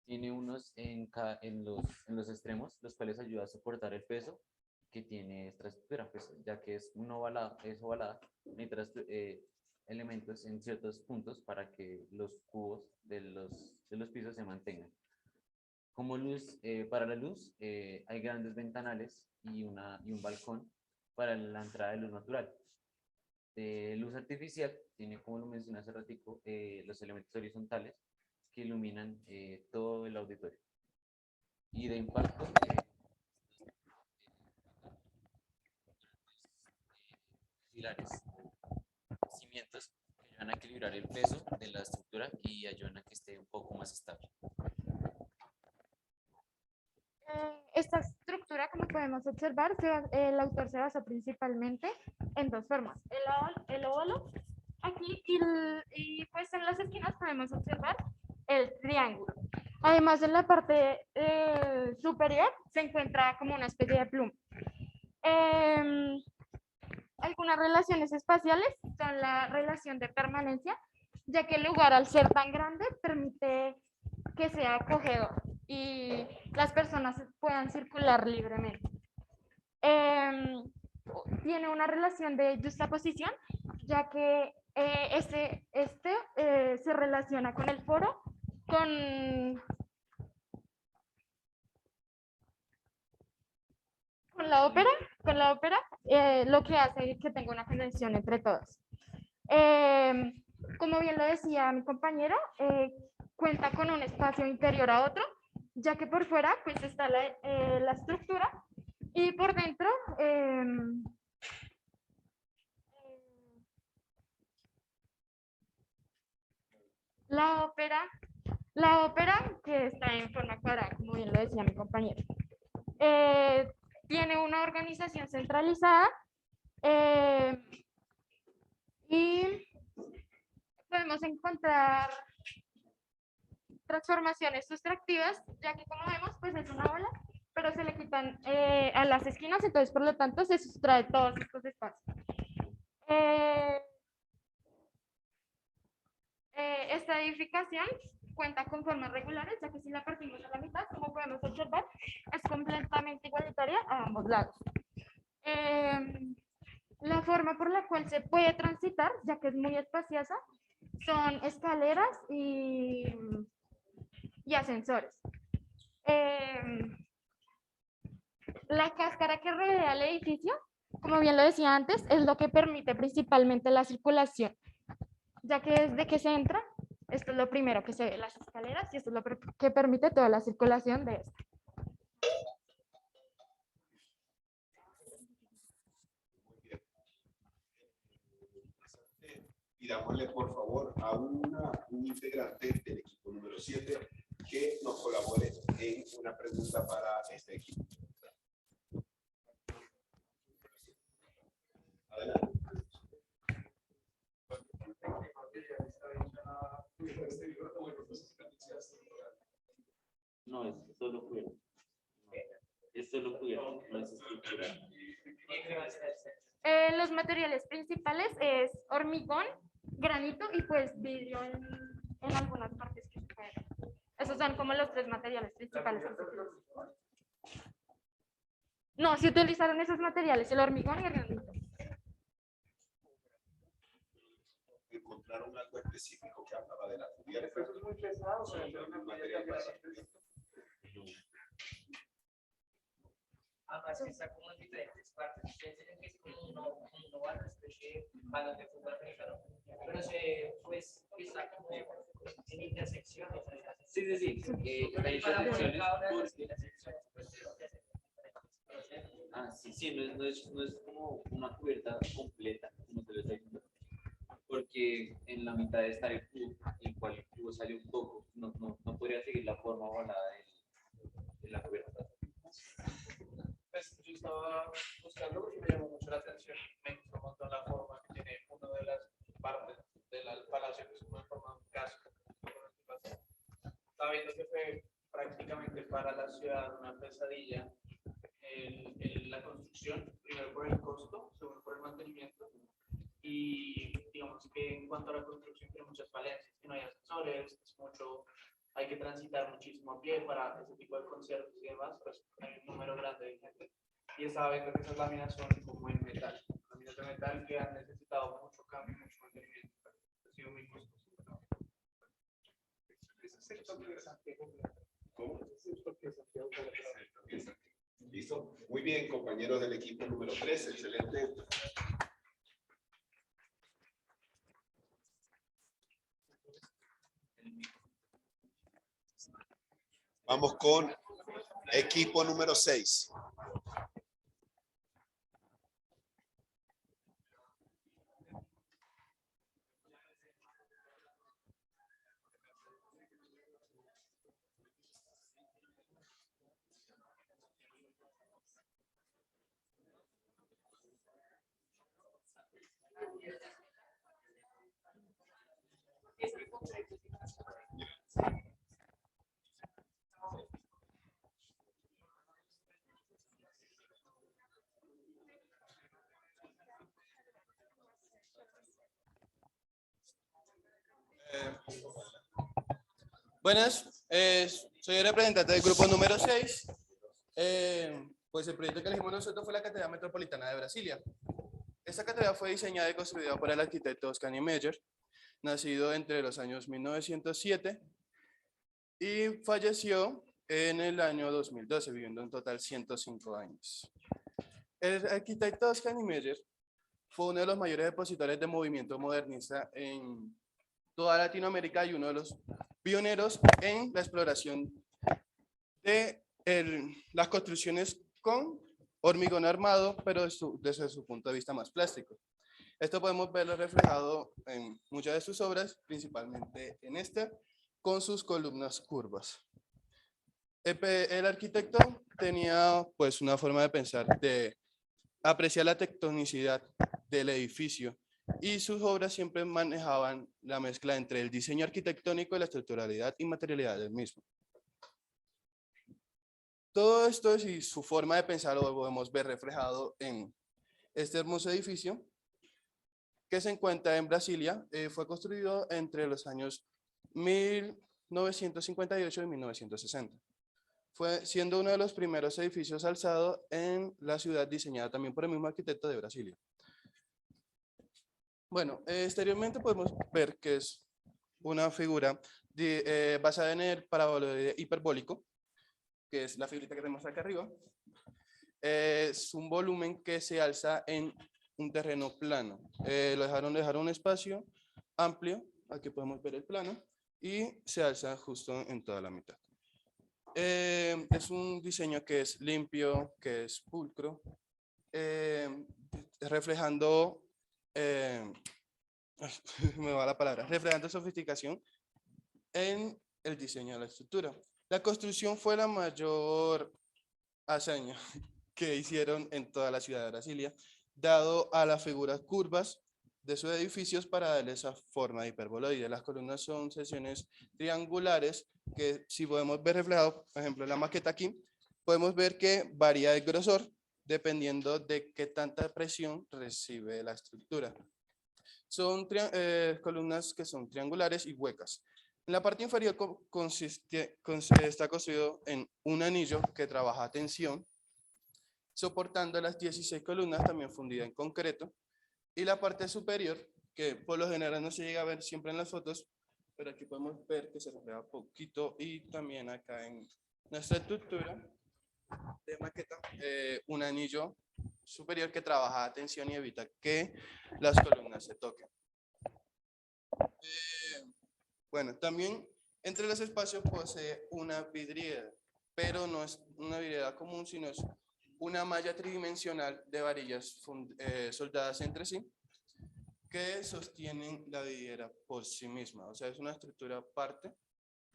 Speaker 9: tiene unos en los extremos, los cuales ayudan a soportar el peso que tiene esta estructura, pues ya que es ovalada, necesita elementos en ciertos puntos para que los cubos de los pisos se mantengan. Como luz, para la luz, hay grandes ventanales y un balcón para la entrada de luz natural. Luz artificial tiene, como lo mencioné hace ratico, los elementos horizontales que iluminan todo el auditorio. Y de impacto, pilares, cimientos que ayudan a equilibrar el peso de la estructura y ayudan a que esté un poco más estable.
Speaker 8: Esta estructura, como podemos observar, el autor se basó principalmente en dos formas, el óvalo aquí y pues en las esquinas podemos observar el triángulo. Además, en la parte superior se encuentra como una especie de pluma. Algunas relaciones espaciales son la relación de permanencia, ya que el lugar, al ser tan grande, permite que sea acogedor y las personas puedan circular libremente. Tiene una relación de justaposición, ya que se relaciona con el foro, con la ópera, lo que hace que tenga una conexión entre todos. Como bien lo decía mi compañero, cuenta con un espacio interior a otro, ya que por fuera pues está la estructura y por dentro la ópera que está en forma cuadrada, como bien lo decía mi compañero. Tiene una organización centralizada y podemos encontrar transformaciones sustractivas, ya que como vemos pues es una ola, pero se le quitan a las esquinas, entonces por lo tanto se sustrae todos estos espacios. Esta edificación cuenta con formas regulares, ya que si la partimos a la mitad, como podemos observar, es completamente igualitaria a ambos lados. La forma por la cual se puede transitar, ya que es muy espaciosa, son escaleras y ascensores. La cáscara que rodea el edificio, como bien lo decía antes, es lo que permite principalmente la circulación, ya que desde que se entra, esto es lo primero que se ve, las escaleras, y esto es lo que permite toda la circulación de esta.
Speaker 1: Pidámosle por favor a un integrante del equipo número 7 que nos colabore en una pregunta para este equipo. Adelante.
Speaker 9: No, es solo cuero. Es solo cuero, no es estructural.
Speaker 8: Los materiales principales es hormigón, granito y pues vidrio en algunas partes que se pueden. Esos son como los tres materiales principales. No, se utilizaron esos materiales, el hormigón y el granito.
Speaker 1: ¿Encontraron algo específico que hablaba de la cubierta? Eso es muy pesado.
Speaker 10: Además que está como en diferentes partes. Ustedes tienen que es como un oval, una especie de balón de fútbol americano, pero pues está como en intersecciones.
Speaker 9: Sí. La intersección no es como una cubierta completa, como se lo está diciendo, porque en la mitad está el cubo, el cual el cubo sale un poco, no podría seguir la forma ovalada de la cubierta.
Speaker 10: Pues yo estaba buscando y me llamó mucho la atención. Me gustó un montón la forma que tiene una de las partes del palacio, que es una forma de un casco. Estaba viendo que fue prácticamente para la ciudad una pesadilla la construcción, primero por el costo, segundo por el mantenimiento. Y digamos que en cuanto a la construcción tiene muchas falencias, que no hay ascensores, hay que transitar muchísimo a pie para ese tipo de conciertos y demás, pues hay un número grande de gente. y saben que esas láminas son como en metal, láminas de metal que han necesitado mucho cambio, mucho mantenimiento. Ha sido muy costoso.
Speaker 1: ¿Cómo? Listo. Muy bien, compañeros del equipo número 3, excelente. Vamos con equipo número 6.
Speaker 3: Buenas, soy el representante del grupo número 6. Pues el proyecto que elegimos nosotros fue la Catedral Metropolitana de Brasilia. Esta catedral fue diseñada y construida por el arquitecto Oscar Niemeyer, nacido entre los años 1907 y falleció en el año 2012, viviendo en total 105 años. El arquitecto Oscar Niemeyer fue uno de los mayores expositores del movimiento modernista en toda Latinoamérica y uno de los pioneros en la exploración de las construcciones con hormigón armado, pero desde su punto de vista más plástico. Esto podemos verlo reflejado en muchas de sus obras, principalmente en esta, con sus columnas curvas. El arquitecto tenía pues una forma de pensar, de apreciar la tectonicidad del edificio, y sus obras siempre manejaban la mezcla entre el diseño arquitectónico y la estructuralidad y materialidad del mismo. Todo esto y su forma de pensar lo podemos ver reflejado en este hermoso edificio que se encuentra en Brasilia. Fue construido entre los años 1958 y 1960. Fue siendo uno de los primeros edificios alzados en la ciudad, diseñada también por el mismo arquitecto de Brasilia. Bueno, exteriormente podemos ver que es una figura basada en el paraboloide hiperbólico, que es la figurita que tenemos acá arriba. Es un volumen que se alza en un terreno plano. Dejaron un espacio amplio, aquí podemos ver el plano, y se alza justo en toda la mitad. Es un diseño que es limpio, que es pulcro, reflejando, me va la palabra, reflejando sofisticación en el diseño de la estructura. La construcción fue la mayor hazaña que hicieron en toda la ciudad de Brasilia, dado a las figuras curvas de sus edificios para darle esa forma de hiperboloide. Las columnas son secciones triangulares que, si podemos ver reflejado, por ejemplo, en la maqueta aquí, podemos ver que varía el grosor dependiendo de qué tanta presión recibe la estructura. Son columnas que son triangulares y huecas. En la parte inferior está construido en un anillo que trabaja a tensión, soportando las 16 columnas también fundidas en concreto, y la parte superior, que por lo general no se llega a ver siempre en las fotos, pero aquí podemos ver que se refleja poquito, y también acá en nuestra estructura de maqueta, un anillo superior que trabaja a tensión y evita que las columnas se toquen. Bueno, también entre los espacios posee una vidriera, pero no es una vidriera común, sino es una malla tridimensional de varillas soldadas entre sí que sostienen la vidriera por sí misma. O sea, es una estructura aparte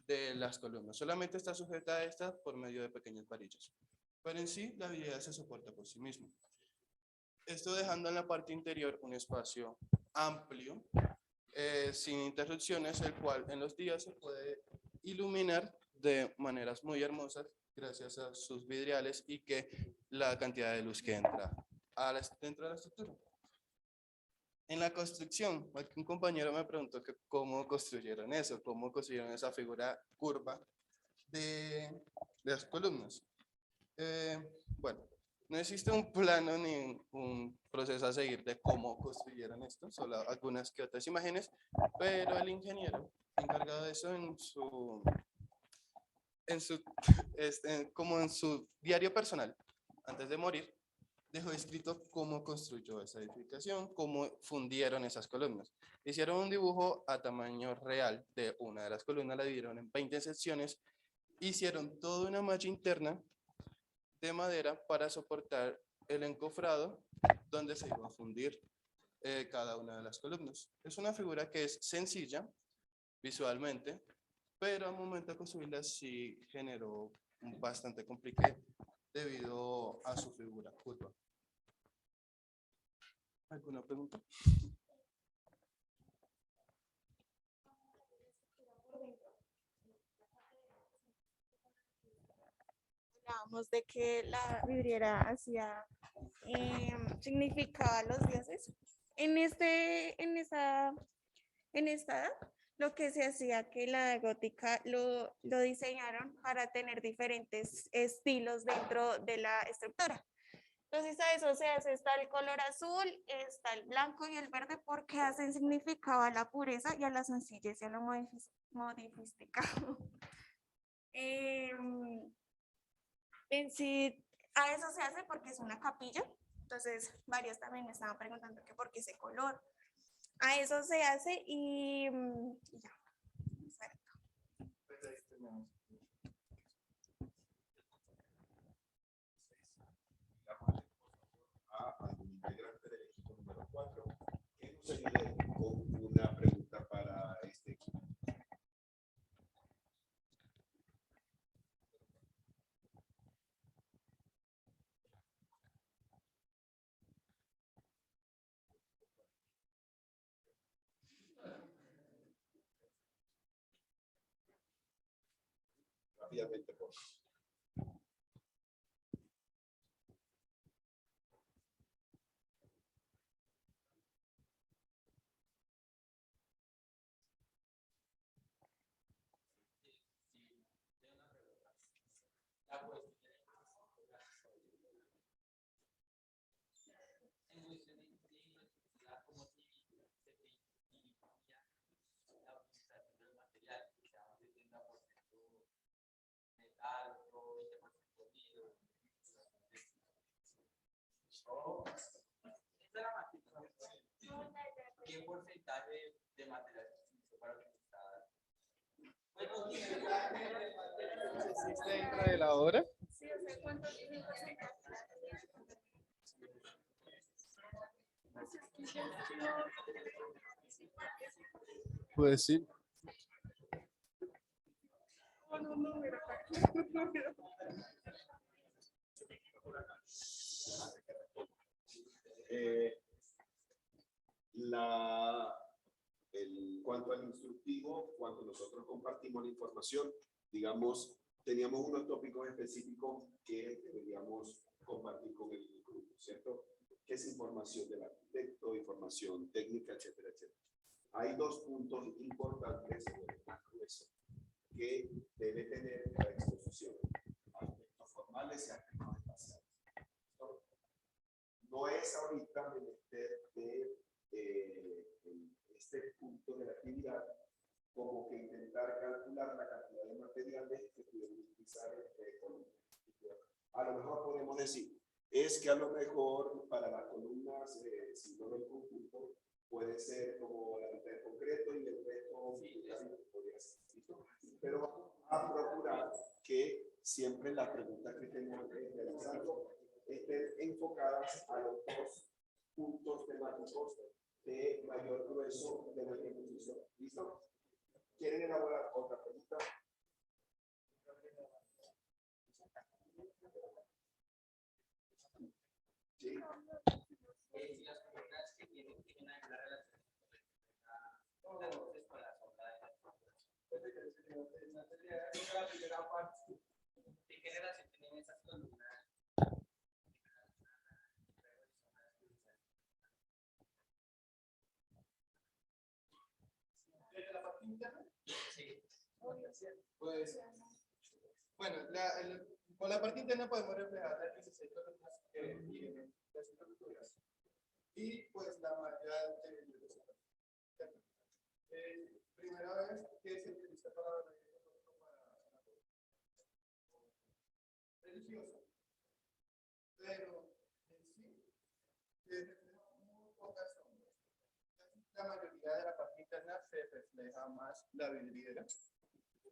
Speaker 3: de las columnas. Solamente está sujeta a esta por medio de pequeñas varillas. Pero en sí, la vidriera se soporta por sí misma. Esto dejando en la parte interior un espacio amplio, sin interrupciones, el cual en los días se puede iluminar de maneras muy hermosas gracias a sus vidriales y que la cantidad de luz que entra dentro de la estructura. En la construcción, un compañero me preguntó que cómo construyeron eso, cómo construyeron esa figura curva de las columnas. Bueno, No existe un plano ni un proceso a seguir de cómo construyeron esto, solo algunas que otras imágenes, pero el ingeniero encargado de eso como en su diario personal, antes de morir, dejó escrito cómo construyó esa edificación, cómo fundieron esas columnas. Hicieron un dibujo a tamaño real de una de las columnas, la dividieron en 20 secciones, hicieron toda una malla interna de madera para soportar el encofrado donde se iba a fundir cada una de las columnas. Es una figura que es sencilla visualmente, pero al momento de construirla sí generó un bastante complique debido a su figura curva. ¿Alguna pregunta?
Speaker 11: Hablábamos de que la vidriera hacía, significaba a los dioses. En esta edad, lo que se hacía que la gótica lo diseñaron para tener diferentes estilos dentro de la estructura. Entonces a eso se hace, está el color azul, está el blanco y el verde porque hacen significado a la pureza y a la sencillez y a lo modificado. En sí, a eso se hace porque es una capilla. Entonces varios también me estaban preguntando que por qué ese color. A eso se hace y ya.
Speaker 1: A algún integrante del equipo número 4 que nos ayude con una pregunta para este equipo. Rápidamente, por favor.
Speaker 12: ¿Qué porcentaje de material se utilizó para utilizar?
Speaker 3: ¿Existe dentro de la obra?
Speaker 11: Sí, o sea, ¿cuánto tiene el porcentaje?
Speaker 3: Pues sí.
Speaker 1: Cuanto al instructivo, cuando nosotros compartimos la información, digamos, teníamos unos tópicos específicos que deberíamos compartir con el grupo, ¿cierto? Que es información del arquitecto, información técnica, etcétera, etcétera. Hay dos puntos importantes sobre el más grueso que debe tener la exposición: aspectos formales y aspectos espaciales. No es ahorita menester de este punto de la actividad como que intentar calcular la cantidad de materiales que pudieron utilizar a lo mejor podemos decir es que a lo mejor para las columnas, si no el conjunto, puede ser como la mitad de concreto y el resto podría ser, ¿listo? Pero vamos a procurar que siempre las preguntas que estemos realizando estén enfocadas a los dos puntos temáticos de mayor grueso de nuestra exposición. ¿Listo? ¿Quieren elaborar otra pregunta? ¿Sí?
Speaker 12: Si las columnas que tienen alguna relación con la sombra de las columnas. ¿Qué generación tienen esas columnas?
Speaker 3: ¿Desde la parte interna?
Speaker 12: Sí.
Speaker 3: Pues, bueno, Por la parte interna podemos reflejar las 16 columnas que tienen las estructuras y pues la malla de primera vez que se utiliza para religioso, pero en sí muy pocas sombras. La mayoría de la parte interna se refleja más la vidriera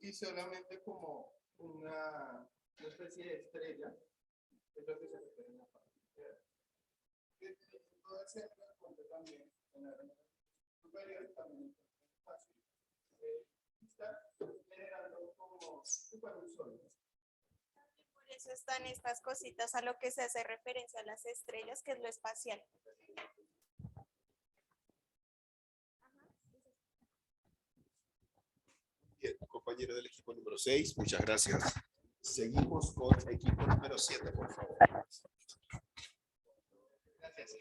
Speaker 3: y solamente como una especie de estrella es lo que se refleja en la parte interna. Todo el centro también en la superior también es fácil. Está generando como un sol.
Speaker 11: Por eso están estas cositas a lo que se hace referencia a las estrellas, que es lo espacial.
Speaker 1: Bien, compañero del equipo número 6, muchas gracias. Seguimos con equipo número 7, por favor.
Speaker 3: Gracias.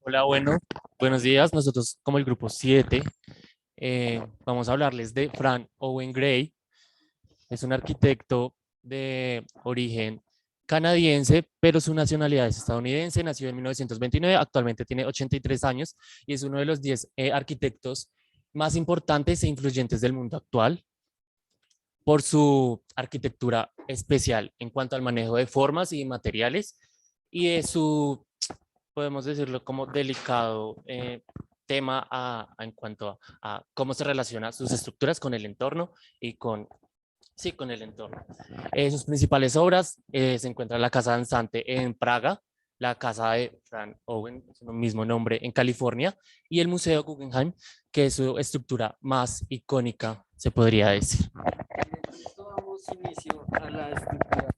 Speaker 13: Hola, buenos días. Nosotros como el grupo 7 vamos a hablarles de Frank Owen Gray. Es un arquitecto de origen canadiense, pero su nacionalidad es estadounidense. Nació en 1929, actualmente tiene 83 años y es uno de los 10 arquitectos más importantes e influyentes del mundo actual por su arquitectura especial en cuanto al manejo de formas y materiales y de su, podemos decirlo, como delicado tema en cuanto a cómo se relaciona sus estructuras con el entorno y con el entorno. Sus principales obras se encuentran la Casa Danzante en Praga, la Casa de Frank Owen, es el mismo nombre, en California, y el Museo Guggenheim, que es su estructura más icónica, se podría decir.
Speaker 4: Esto damos inicio a la estructura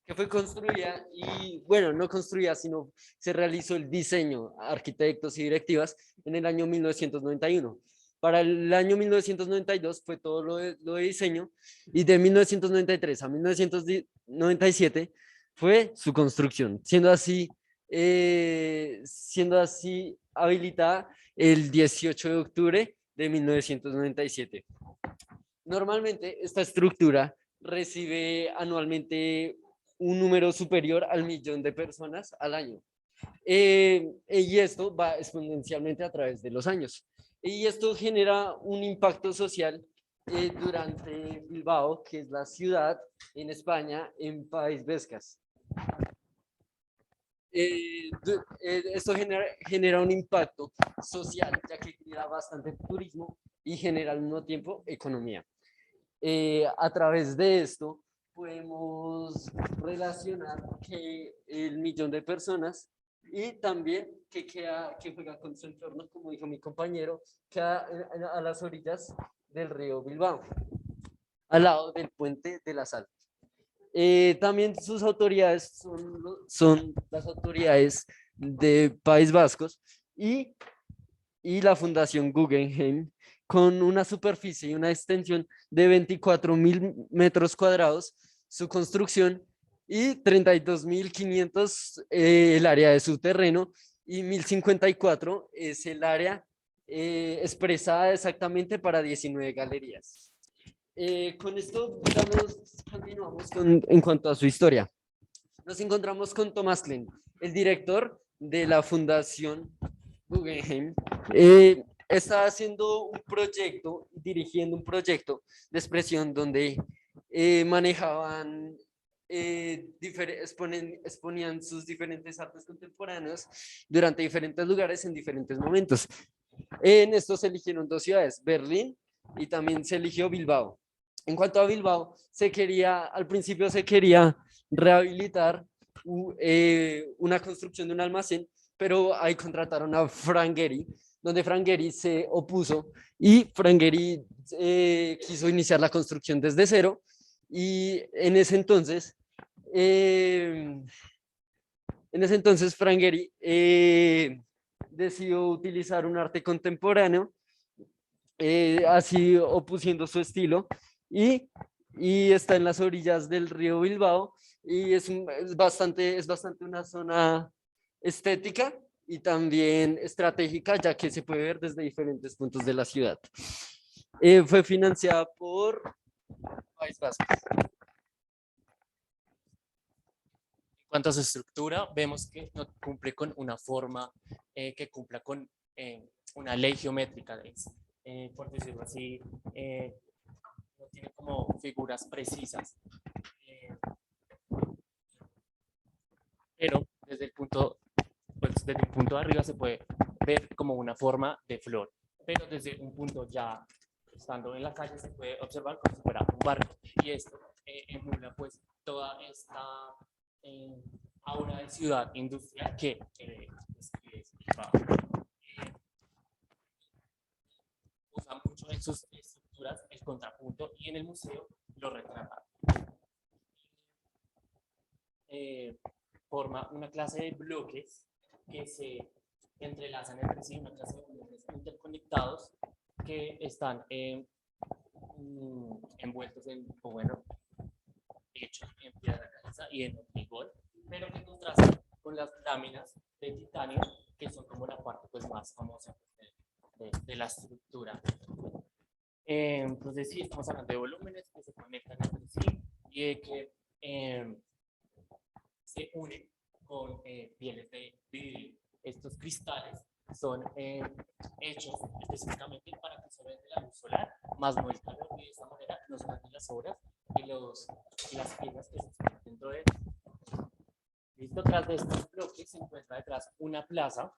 Speaker 4: que fue construida y, bueno, no construida, sino se realizó el diseño, arquitectos y directivas en el año 1991. Para el año 1992 fue todo lo de diseño y de 1993 a 1997 fue su construcción, siendo así habilitada el 18 de octubre de 1997. Normalmente esta estructura recibe anualmente un número superior al 1.000.000 de personas al año. Y esto va exponencialmente a través de los años. Y esto genera un impacto social durante Bilbao, que es la ciudad en España, en País Vascas. Esto genera un impacto social, ya que genera bastante turismo y genera al mismo tiempo economía. A través de esto podemos relacionar que el 1.000.000 de personas y también que juega con su entorno, como dijo mi compañero, queda a las orillas del río Bilbao, al lado del puente de la Sal. También sus autoridades son las autoridades de País Vascos y la Fundación Guggenheim, con una superficie y una extensión de 24.000 metros cuadrados, su construcción, y 32.500 el área de su terreno, y 1.054 es el área expresada exactamente para 19 galerías. Con esto, continuamos en cuanto a su historia. Nos encontramos con Thomas Klein, el director de la Fundación Guggenheim. Está haciendo un proyecto, dirigiendo un proyecto de expresión donde manejaban, exponían sus diferentes artes contemporáneas durante diferentes lugares en diferentes momentos. En esto se eligieron 2 ciudades, Berlín y también se eligió Bilbao. En cuanto a Bilbao, al principio se quería rehabilitar una construcción de un almacén, pero ahí contrataron a Frank Gehry, donde Frank Gehry se opuso y Frank Gehry quiso iniciar la construcción desde cero, y en ese entonces Frank Gehry decidió utilizar un arte contemporáneo, así opusiendo su estilo, y está en las orillas del río Bilbao, y es bastante una zona estética y también estratégica, ya que se puede ver desde diferentes puntos de la ciudad. Fue financiada por País Vasco.
Speaker 13: En cuanto a su estructura, vemos que no cumple con una forma que cumpla con una ley geométrica, por decirlo así, no tiene como figuras precisas. Pero desde el punto de arriba se puede ver como una forma de flor, pero desde un punto ya estando en la calle se puede observar como si fuera un barco, y esto emula pues toda esta aura de ciudad industrial que es Bilbao. Usa mucho en sus estructuras el contrapunto, y en el museo lo retrata. Forma una clase de bloques que se entrelazan entre sí, una clase de bloques interconectados que están envueltos o bueno, hechos en piedra caliza y en hormigón, pero que contrastan con las láminas de titanio, que son como la parte pues más famosa de la estructura. Entonces sí, estamos hablando de volúmenes que se conectan entre sí y de que se unen con pieles de vidrio. Estos cristales son hechos específicamente para que sobre la luz solar, más no el calor, y de esta manera no se dañen las obras y las piezas que se exponen dentro de él. Listo, tras de estos bloques se encuentra detrás una plaza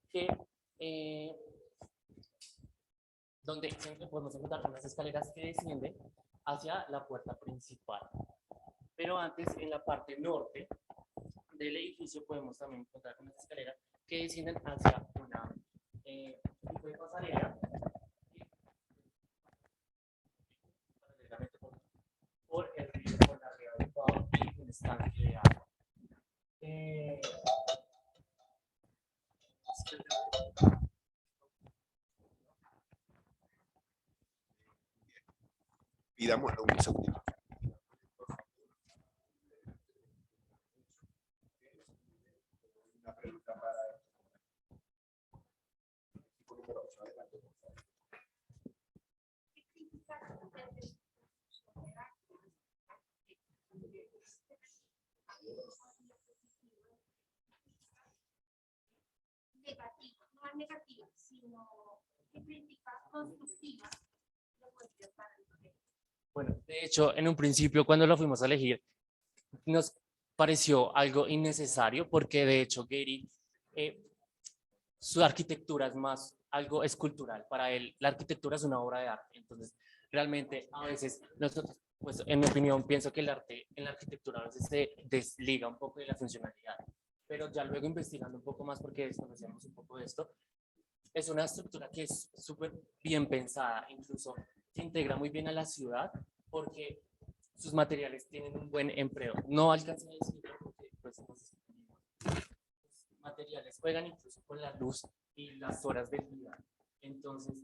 Speaker 13: que donde podemos encontrar unas escaleras que descienden hacia la puerta principal. Pero antes, en la parte norte del edificio, podemos también encontrar unas escaleras que descienden hacia una tipo de pasarela por el río, por la ría del Pau y un estanque de agua.
Speaker 1: Pidamos un segundito. Una pregunta para
Speaker 8: negativas, no negativas, sino que críticas constructivas.
Speaker 13: Bueno, de hecho, en un principio, cuando lo fuimos a elegir, nos pareció algo innecesario, porque de hecho Gehry, su arquitectura es más algo escultural. Para él, la arquitectura es una obra de arte. Entonces, realmente, a veces, nosotros, pues en mi opinión, pienso que el arte en la arquitectura a veces se desliga un poco de la funcionalidad. Pero ya luego investigando un poco más, porque desconocemos un poco de esto, es una estructura que es súper bien pensada, incluso se integra muy bien a la ciudad, porque sus materiales tienen un buen empleo. No alcanzo a decirlo porque pues, los materiales juegan incluso con la luz y las horas del día. Entonces,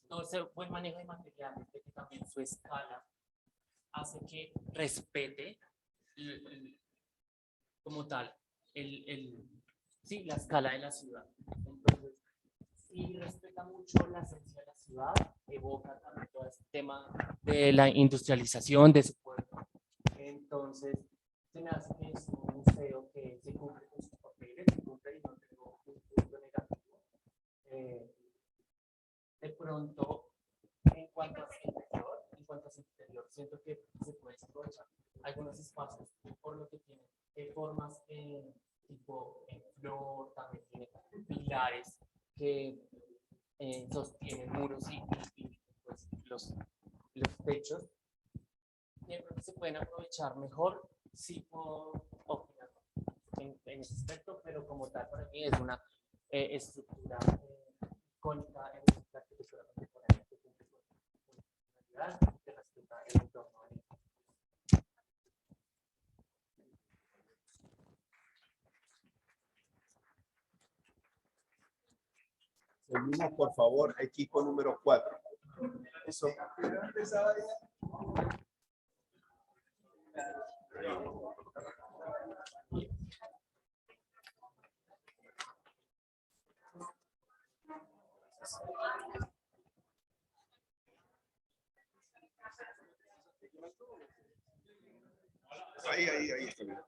Speaker 13: todo ese buen manejo de materiales, que también su escala hace que respete como tal sí, la escala de la ciudad. Entonces, sí respeta mucho la esencia de la ciudad, evoca también todo este tema de la industrialización de su pueblo. Entonces, se me hace que es un museo que se cumple con sus papeles, se cumple y no tengo un punto negativo. De pronto, en cuanto a su interior, siento que se puede aprovechar algunos espacios, por lo que tiene formas tipo en flor, también tiene pilares que sostienen muros y pues, los techos, que se pueden aprovechar mejor, sí puedo opinar en ese aspecto, pero como tal para mí es una estructura icónica en la arquitectura contemporánea que cumple con funcionalidad y que respeta el entorno.
Speaker 1: Termina, por favor, equipo número 4. Eso. Ahí está bien.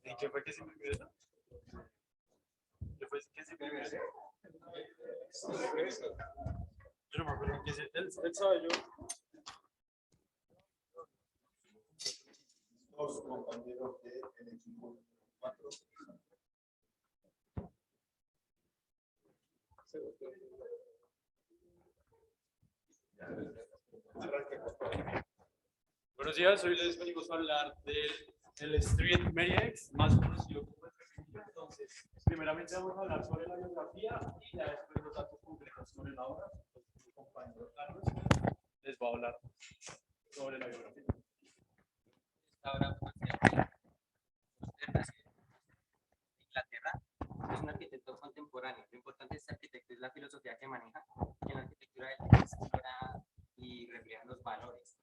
Speaker 3: ¿Y qué fue que se me olvidó? ¿Qué fue que se me olvidó? Yo no me acuerdo que él sabe yo.
Speaker 1: Dos compañeros del equipo 4.
Speaker 3: Buenos días, hoy les venimos a hablar del Street Media-X, más conocido como el Pepinillo. Entonces, primeramente vamos a hablar sobre la biografía y ya después los datos concretos sobre la obra. Mi compañero Carlos les va a hablar sobre la biografía.
Speaker 12: Ahora, Inglaterra, es un arquitecto contemporáneo. Lo importante de este arquitecto es la filosofía que maneja, que en la arquitectura él explora y refleja los valores.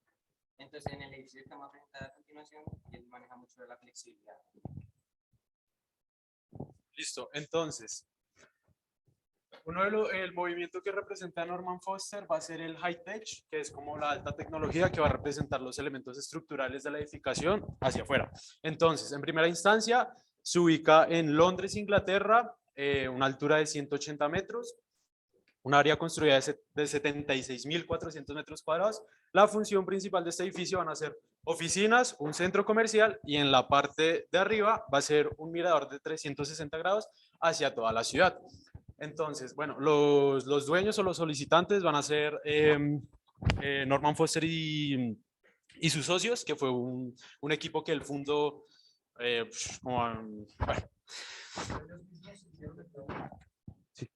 Speaker 12: Entonces, en el edificio que vamos a presentar a continuación, él maneja mucho de la flexibilidad.
Speaker 3: Listo, entonces, el movimiento que representa Norman Foster va a ser el High Tech, que es como la alta tecnología que va a representar los elementos estructurales de la edificación hacia afuera. Entonces, en primera instancia, se ubica en Londres, Inglaterra, una altura de 180 metros, un área construida de 76.400 metros cuadrados. La función principal de este edificio van a ser oficinas, un centro comercial y en la parte de arriba va a ser un mirador de 360 grados hacia toda la ciudad. Entonces, bueno, los dueños o los solicitantes van a ser Norman Foster y sus socios, que fue un equipo que él fundó bueno. Sí.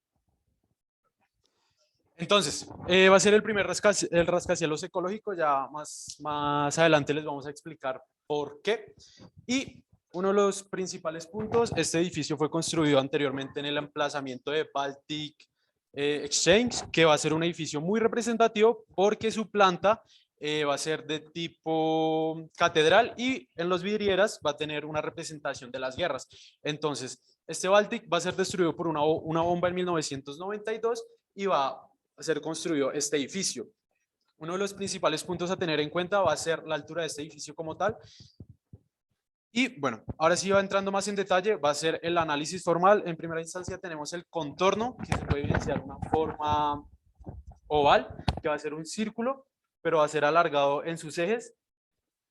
Speaker 3: Entonces, va a ser el primer rascacielos ecológico, ya más adelante les vamos a explicar por qué. Y uno de los principales puntos, este edificio fue construido anteriormente en el emplazamiento de Baltic Exchange, que va a ser un edificio muy representativo porque su planta va a ser de tipo catedral y en los vidrieras va a tener una representación de las guerras. Entonces, este Baltic va a ser destruido por una bomba en 1992 y va a ser construido este edificio. Uno de los principales puntos a tener en cuenta va a ser la altura de este edificio como tal. Y bueno, ahora sí va entrando más en detalle, va a ser el análisis formal. En primera instancia tenemos el contorno, que se puede evidenciar una forma oval, que va a ser un círculo, pero va a ser alargado en sus ejes,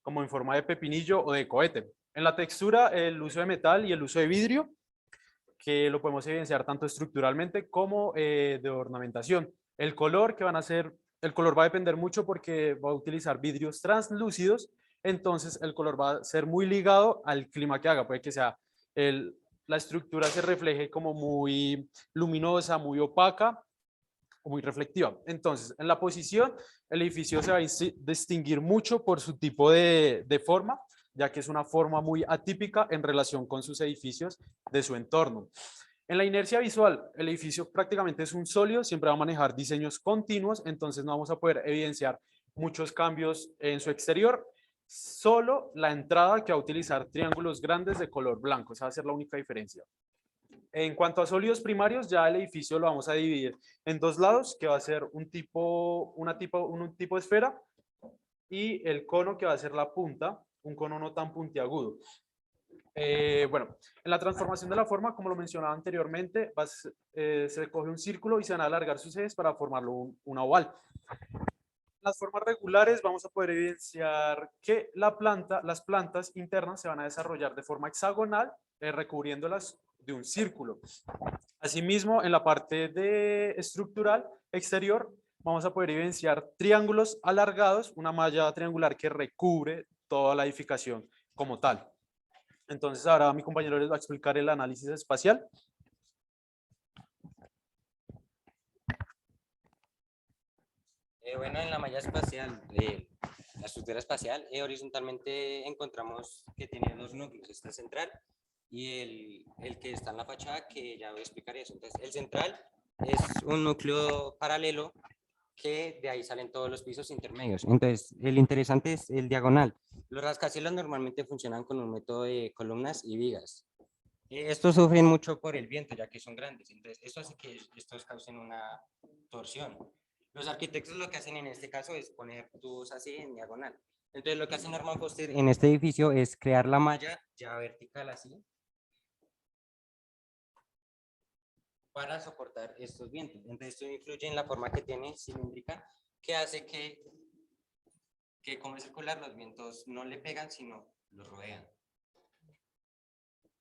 Speaker 3: como en forma de pepinillo o de cohete. En la textura, el uso de metal y el uso de vidrio, que lo podemos evidenciar tanto estructuralmente como de ornamentación. El color el color va a depender mucho porque va a utilizar vidrios translúcidos, entonces el color va a ser muy ligado al clima que haga, puede que sea la estructura se refleje como muy luminosa, muy opaca o muy reflectiva. Entonces, en la posición, el edificio se va a distinguir mucho por su tipo de forma, ya que es una forma muy atípica en relación con sus edificios de su entorno. En la inercia visual, el edificio prácticamente es un sólido, siempre va a manejar diseños continuos, entonces no vamos a poder evidenciar muchos cambios en su exterior, solo la entrada que va a utilizar triángulos grandes de color blanco, esa va a ser la única diferencia. En cuanto a sólidos primarios, ya el edificio lo vamos a dividir en dos lados, que va a ser un tipo de esfera, y el cono que va a ser la punta, un cono no tan puntiagudo. Bueno, en la transformación de la forma, como lo mencionaba anteriormente, se coge un círculo y se van a alargar sus ejes para formarlo una oval. Las formas regulares vamos a poder evidenciar que las plantas internas se van a desarrollar de forma hexagonal, recubriéndolas de un círculo. Asimismo, en la parte estructural exterior, vamos a poder evidenciar triángulos alargados, una malla triangular que recubre toda la edificación como tal. Entonces, ahora mi compañero les va a explicar el análisis espacial.
Speaker 12: Bueno, en la malla espacial, la estructura espacial. Horizontalmente encontramos que tiene dos núcleos, este central y el que está en la fachada, que ya voy a explicar eso. Entonces, el central es un núcleo paralelo que de ahí salen todos los pisos intermedios. Entonces, el interesante es el diagonal. Los rascacielos normalmente funcionan con un método de columnas y vigas. Estos sufren mucho por el viento, ya que son grandes. Entonces, esto hace que estos causen una torsión. Los arquitectos lo que hacen en este caso es poner tubos así en diagonal. Entonces, lo que hace Norman Foster en este edificio es crear la malla ya vertical así, para soportar estos vientos. Entonces, esto influye en la forma que tiene cilíndrica, que hace que como es circular, los vientos no le pegan, sino lo rodean.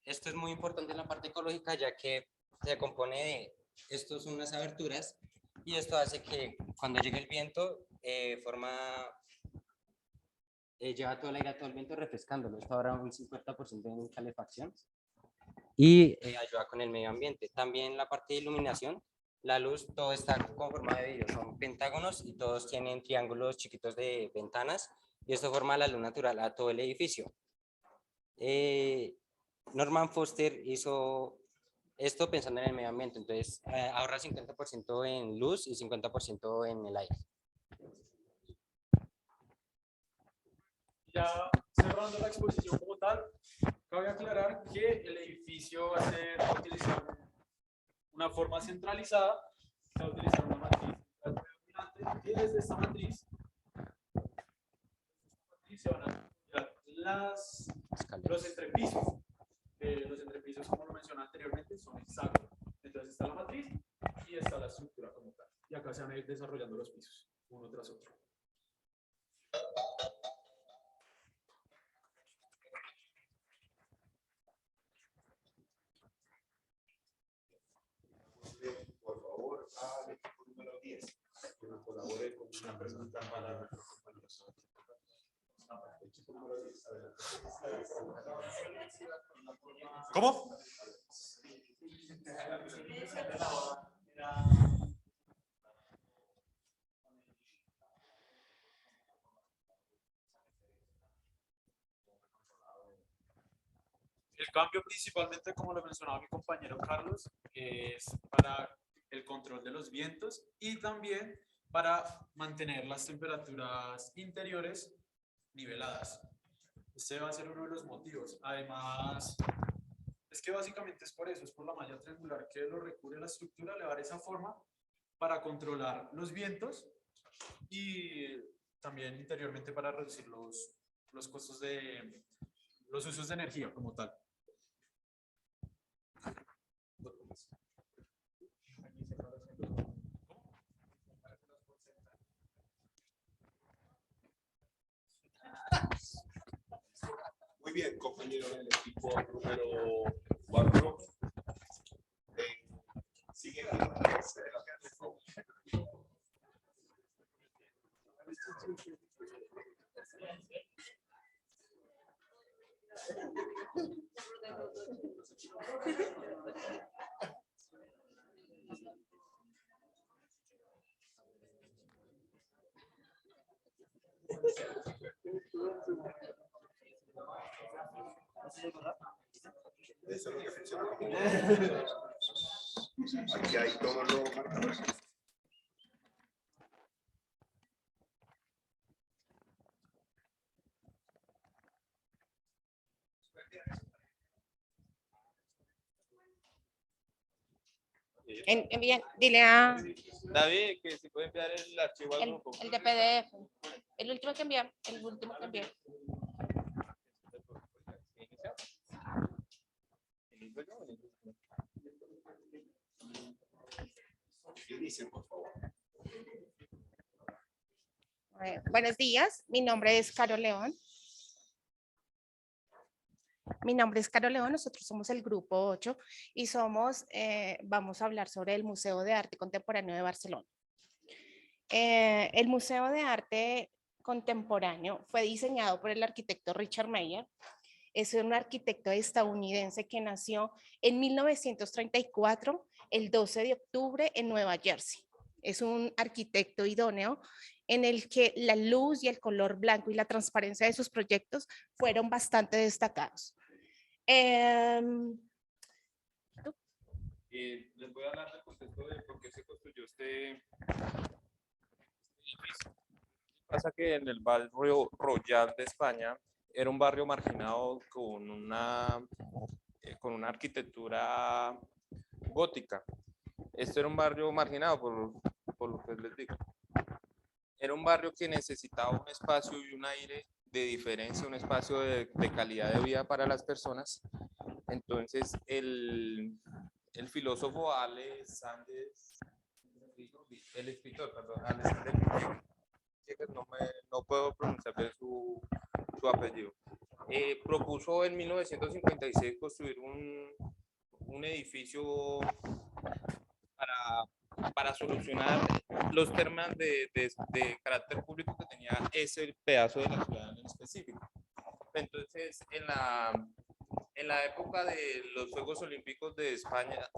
Speaker 12: Esto es muy importante en la parte ecológica, ya que se compone de, estos son unas aberturas, y esto hace que cuando llegue el viento, lleva todo el aire, todo el viento refrescándolo. Esto ahora un 50% en calefacción y ayuda con el medio ambiente. También la parte de iluminación, la luz, todo está conformado de vidrio, son pentágonos y todos tienen triángulos chiquitos de ventanas, y esto forma la luz natural a todo el edificio. Norman Foster hizo esto pensando en el medio ambiente, entonces ahorra 50% en luz y 50% en el aire.
Speaker 10: Ya cerrando la exposición como tal, cabe aclarar que el edificio va a utilizar una forma centralizada, se va a utilizar una matriz predominante, y desde esta matriz se van a utilizar los entrepisos. Los entrepisos, como lo mencioné anteriormente, son hexágonos. Entonces está la matriz y está la estructura como tal. Y acá se van a ir desarrollando los pisos, uno tras otro.
Speaker 1: Por favor, al equipo número 10, que nos colabore con una pregunta para nuestros compañeros. Equipo número 10, adelante.
Speaker 10: ¿Cómo? El cambio principalmente, como lo mencionaba mi compañero Carlos, es para el control de los vientos y también para mantener las temperaturas interiores niveladas. Este va a ser uno de los motivos. Además, es que básicamente es por eso, es por la malla triangular que lo recubre la estructura, le va a dar esa forma para controlar los vientos y también interiormente para reducir los costos de los usos de energía como tal.
Speaker 1: Muy bien, compañero del equipo número 4. Sigue Eso es lo que funciona como... Aquí hay todos los marcadores.
Speaker 11: Bien, dile a
Speaker 10: David que si puede enviar el archivo al grupo.
Speaker 11: el de PDF, el último que envié, el último que envié.
Speaker 1: Por favor.
Speaker 11: Buenos días, mi nombre es Caro León. Nosotros somos el grupo 8 y vamos a hablar sobre el Museo de Arte Contemporáneo de Barcelona. El Museo de Arte Contemporáneo fue diseñado por el arquitecto Richard Meyer. Es un arquitecto estadounidense que nació en 1934, el 12 de octubre en Nueva Jersey. es un arquitecto idóneo en el que la luz y el color blanco y la transparencia de sus proyectos fueron bastante destacados.
Speaker 14: Les voy a hablar del contexto de por qué se construyó este edificio. Pasa que en el barrio Royal de España era un barrio marginado con una arquitectura gótica. Este era un barrio marginado, por lo que les digo. Era un barrio que necesitaba un espacio y un aire de diferencia, un espacio de calidad de vida para las personas. Entonces, el filósofo Alexander no puedo pronunciar bien su apellido, propuso en 1956 construir un edificio para solucionar los temas de carácter público que tenía ese pedazo de la ciudad en específico. Entonces, en la época de los Juegos Olímpicos de España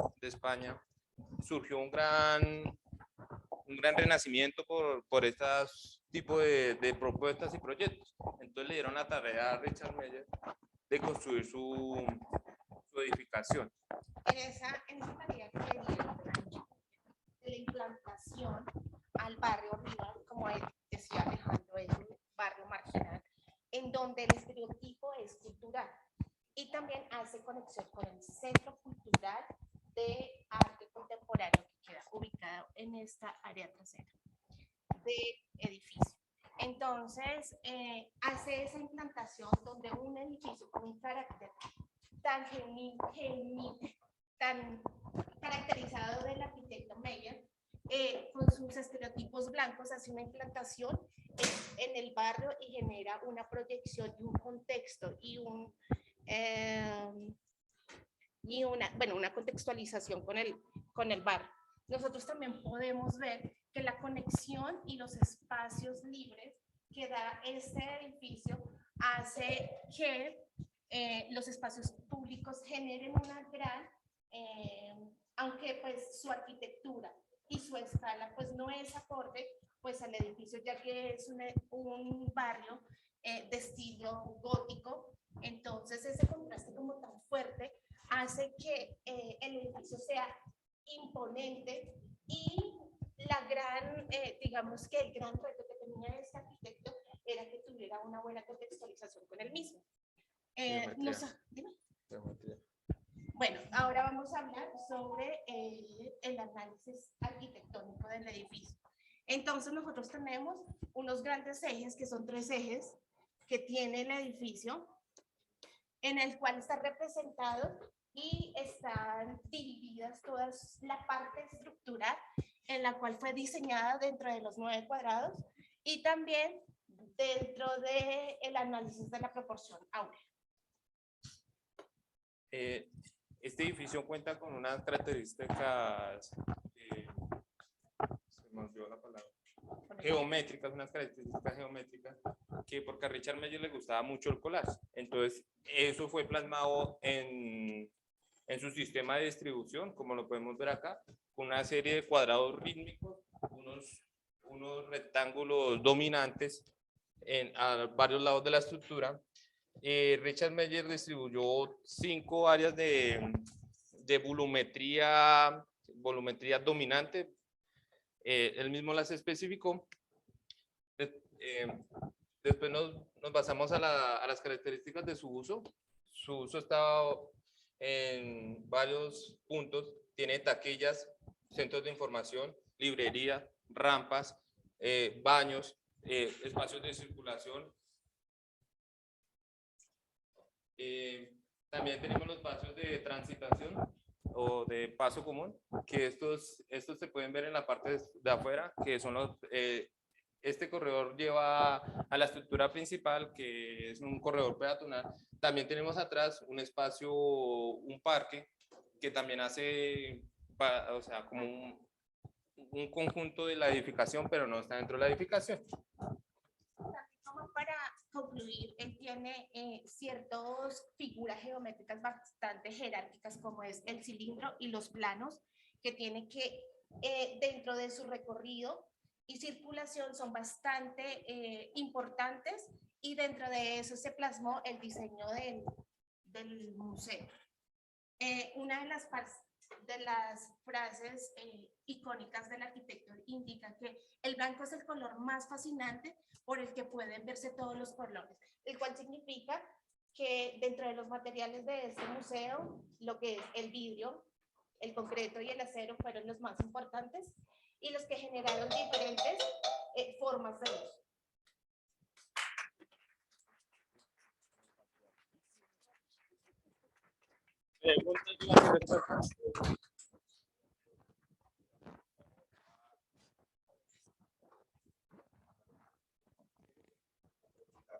Speaker 14: surgió un gran renacimiento por estos tipos de propuestas y proyectos. Entonces le dieron la tarea a Richard Meyer de construir su edificación.
Speaker 11: En esa tarea que le dieron de la implantación al barrio rival, como decía Alejandro, es un barrio marginal, en donde el estereotipo es cultural y también hace conexión con el Centro Cultural de Arte Contemporáneo que queda ubicado en esta área trasera del edificio. Entonces, hace esa implantación donde un edificio con un carácter tan tan caracterizado del arquitecto Meyer, con sus estereotipos blancos, hace una implantación en el barrio y genera una proyección y un contexto y una contextualización con el barrio. Nosotros también podemos ver que la conexión y los espacios libres que da este edificio hace que los espacios públicos generen una gran, aunque pues su arquitectura y su escala pues no es acorde pues al edificio, ya que es un barrio de estilo gótico. Entonces ese contraste como tan fuerte hace que el edificio sea imponente y digamos que el gran reto que tenía este arquitecto era que tuviera una buena contextualización con el mismo. Bueno, ahora vamos a hablar sobre el análisis arquitectónico del edificio. Entonces nosotros tenemos unos grandes ejes, que son 3 ejes que tiene el edificio, en el cual está representado y están divididas todas la parte estructural en la cual fue diseñada dentro de los 9 cuadrados y también dentro del análisis de la proporción áurea.
Speaker 14: Este edificio cuenta con unas características, se me olvidó la palabra, geométricas, unas características geométricas, que porque a Richard Meyer le gustaba mucho el collage. Entonces, eso fue plasmado en su sistema de distribución, como lo podemos ver acá, con una serie de cuadrados rítmicos, unos rectángulos dominantes a varios lados de la estructura. Richard Meyer distribuyó 5 áreas de volumetría dominante. Él mismo las especificó. Después nos basamos a las características de su uso. Su uso está en varios puntos. Tiene taquillas, centros de información, librería, rampas, baños, espacios de circulación. También tenemos los espacios de transitación o de paso común, que estos se pueden ver en la parte de afuera, que son este corredor lleva a la estructura principal, que es un corredor peatonal. También tenemos atrás un espacio, un parque, que también hace, o sea, como un conjunto de la edificación, pero no está dentro de la edificación.
Speaker 11: Como para concluir, él tiene ciertas figuras geométricas bastante jerárquicas, como es el cilindro y los planos, que tiene que
Speaker 8: dentro de su recorrido y circulación son bastante importantes, y dentro de eso se plasmó el diseño del museo. Una de las frases icónicas del arquitecto indica que el blanco es el color más fascinante por el que pueden verse todos los colores, el cual significa que dentro de los materiales de este museo, lo que es el vidrio, el concreto y el acero fueron los más importantes y los que generaron diferentes formas de luz.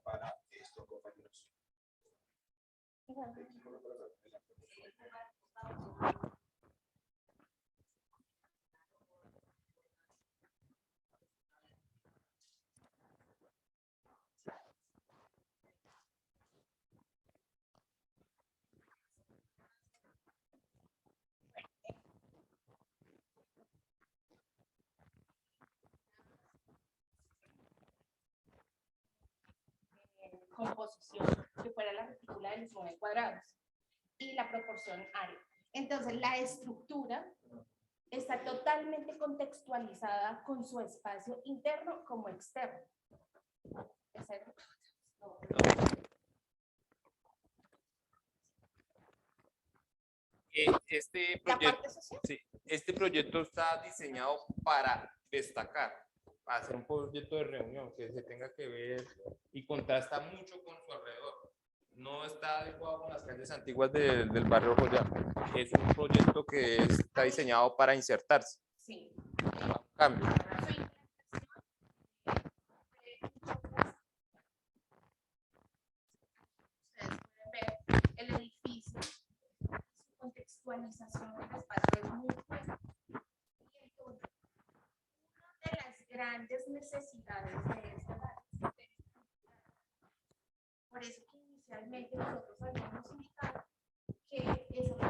Speaker 1: Para esto, compañeros.
Speaker 8: Composición, que fuera la retícula de los 9 cuadrados, y la proporción área. Entonces, la estructura está totalmente contextualizada con su espacio interno como externo.
Speaker 14: Este proyecto está diseñado para destacar, para hacer un proyecto de reunión que se tenga que ver y contrasta mucho con su alrededor. No está adecuado con las calles antiguas del barrio Joya. Es un proyecto que está diseñado para insertarse.
Speaker 8: Sí.
Speaker 14: Cambio.
Speaker 8: Ustedes pueden ver el edificio, su contextualización del espacio es muy buena. Y entonces, una de las grandes necesidades de esta área, por eso que inicialmente nosotros habíamos indicado que eso fue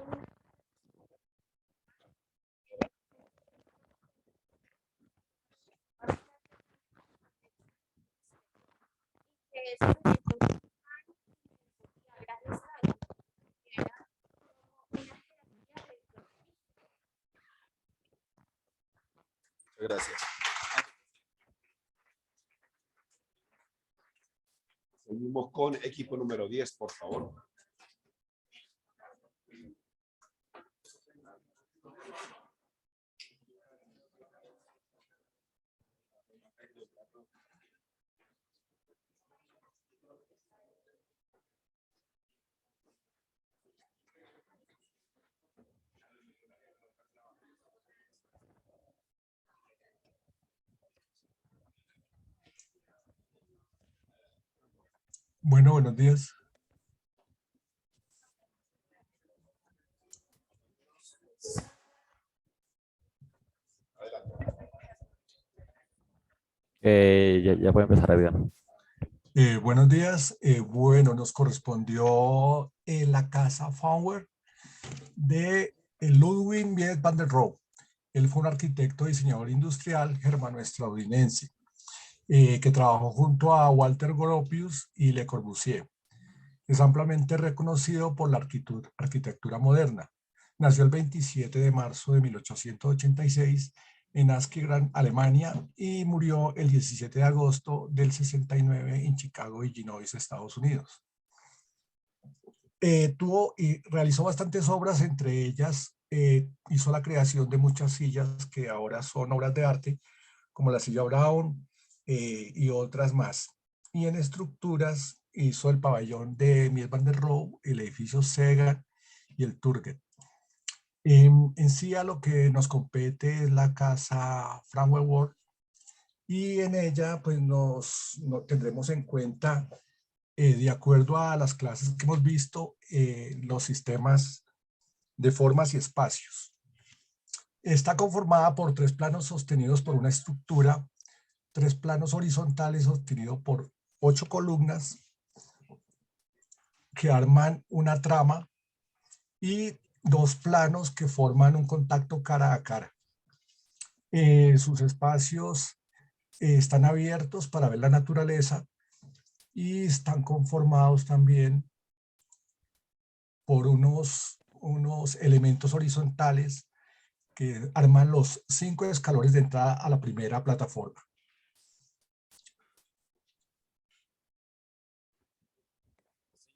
Speaker 1: Gracias. Seguimos con equipo número 10, por favor.
Speaker 15: Bueno, buenos días.
Speaker 16: Ya puede empezar, Adrián.
Speaker 15: Buenos días. Bueno, nos correspondió la casa Fauer de Ludwig Mies van der Rohe. Él fue un arquitecto diseñador industrial germano-estadounidense que trabajó junto a Walter Gropius y Le Corbusier. Es ampliamente reconocido por la arquitectura moderna. Nació el 27 de marzo de 1886 en Askegrad, Alemania, y murió el 17 de agosto del 69 en Chicago, Illinois, Estados Unidos. Tuvo y realizó bastantes obras, entre ellas hizo la creación de muchas sillas que ahora son obras de arte, como la silla Brown y otras más. Y en estructuras hizo el pabellón de Mies van der Rohe, el edificio Segan y el Turget. En sí a lo que nos compete es la casa Fraunhofer World, y en ella pues tendremos en cuenta, de acuerdo a las clases que hemos visto, los sistemas de formas y espacios. Está conformada por 3 planos sostenidos por una estructura, 3 planos horizontales sostenidos por 8 columnas que arman una trama, y 2 planos que forman un contacto cara a cara. Sus espacios están abiertos para ver la naturaleza y están conformados también por unos elementos horizontales que arman los 5 escalones de entrada a la primera plataforma.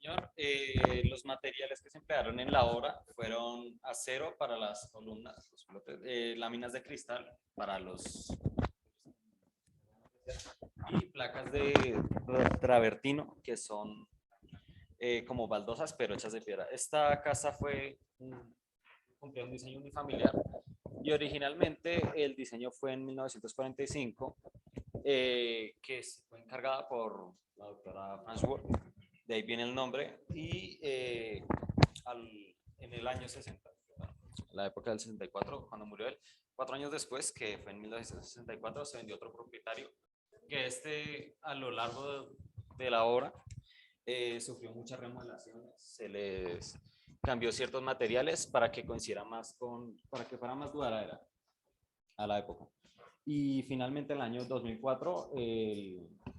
Speaker 17: Señor, los materiales que se emplearon en la obra fueron acero para las columnas, los flotes, láminas de cristal para los y placas de travertino que son como baldosas pero hechas de piedra. Esta casa cumplió un diseño unifamiliar y originalmente el diseño fue en 1945 que fue encargada por la doctora Farnsworth. De ahí viene el nombre, y en el año 60, la época del 64, cuando murió él, 4 años después, que fue en 1964, se vendió otro propietario, que a lo largo de la obra sufrió muchas remodelaciones, se les cambió ciertos materiales para que coincidiera más para que fuera más duradera a la época. Y finalmente en el año 2004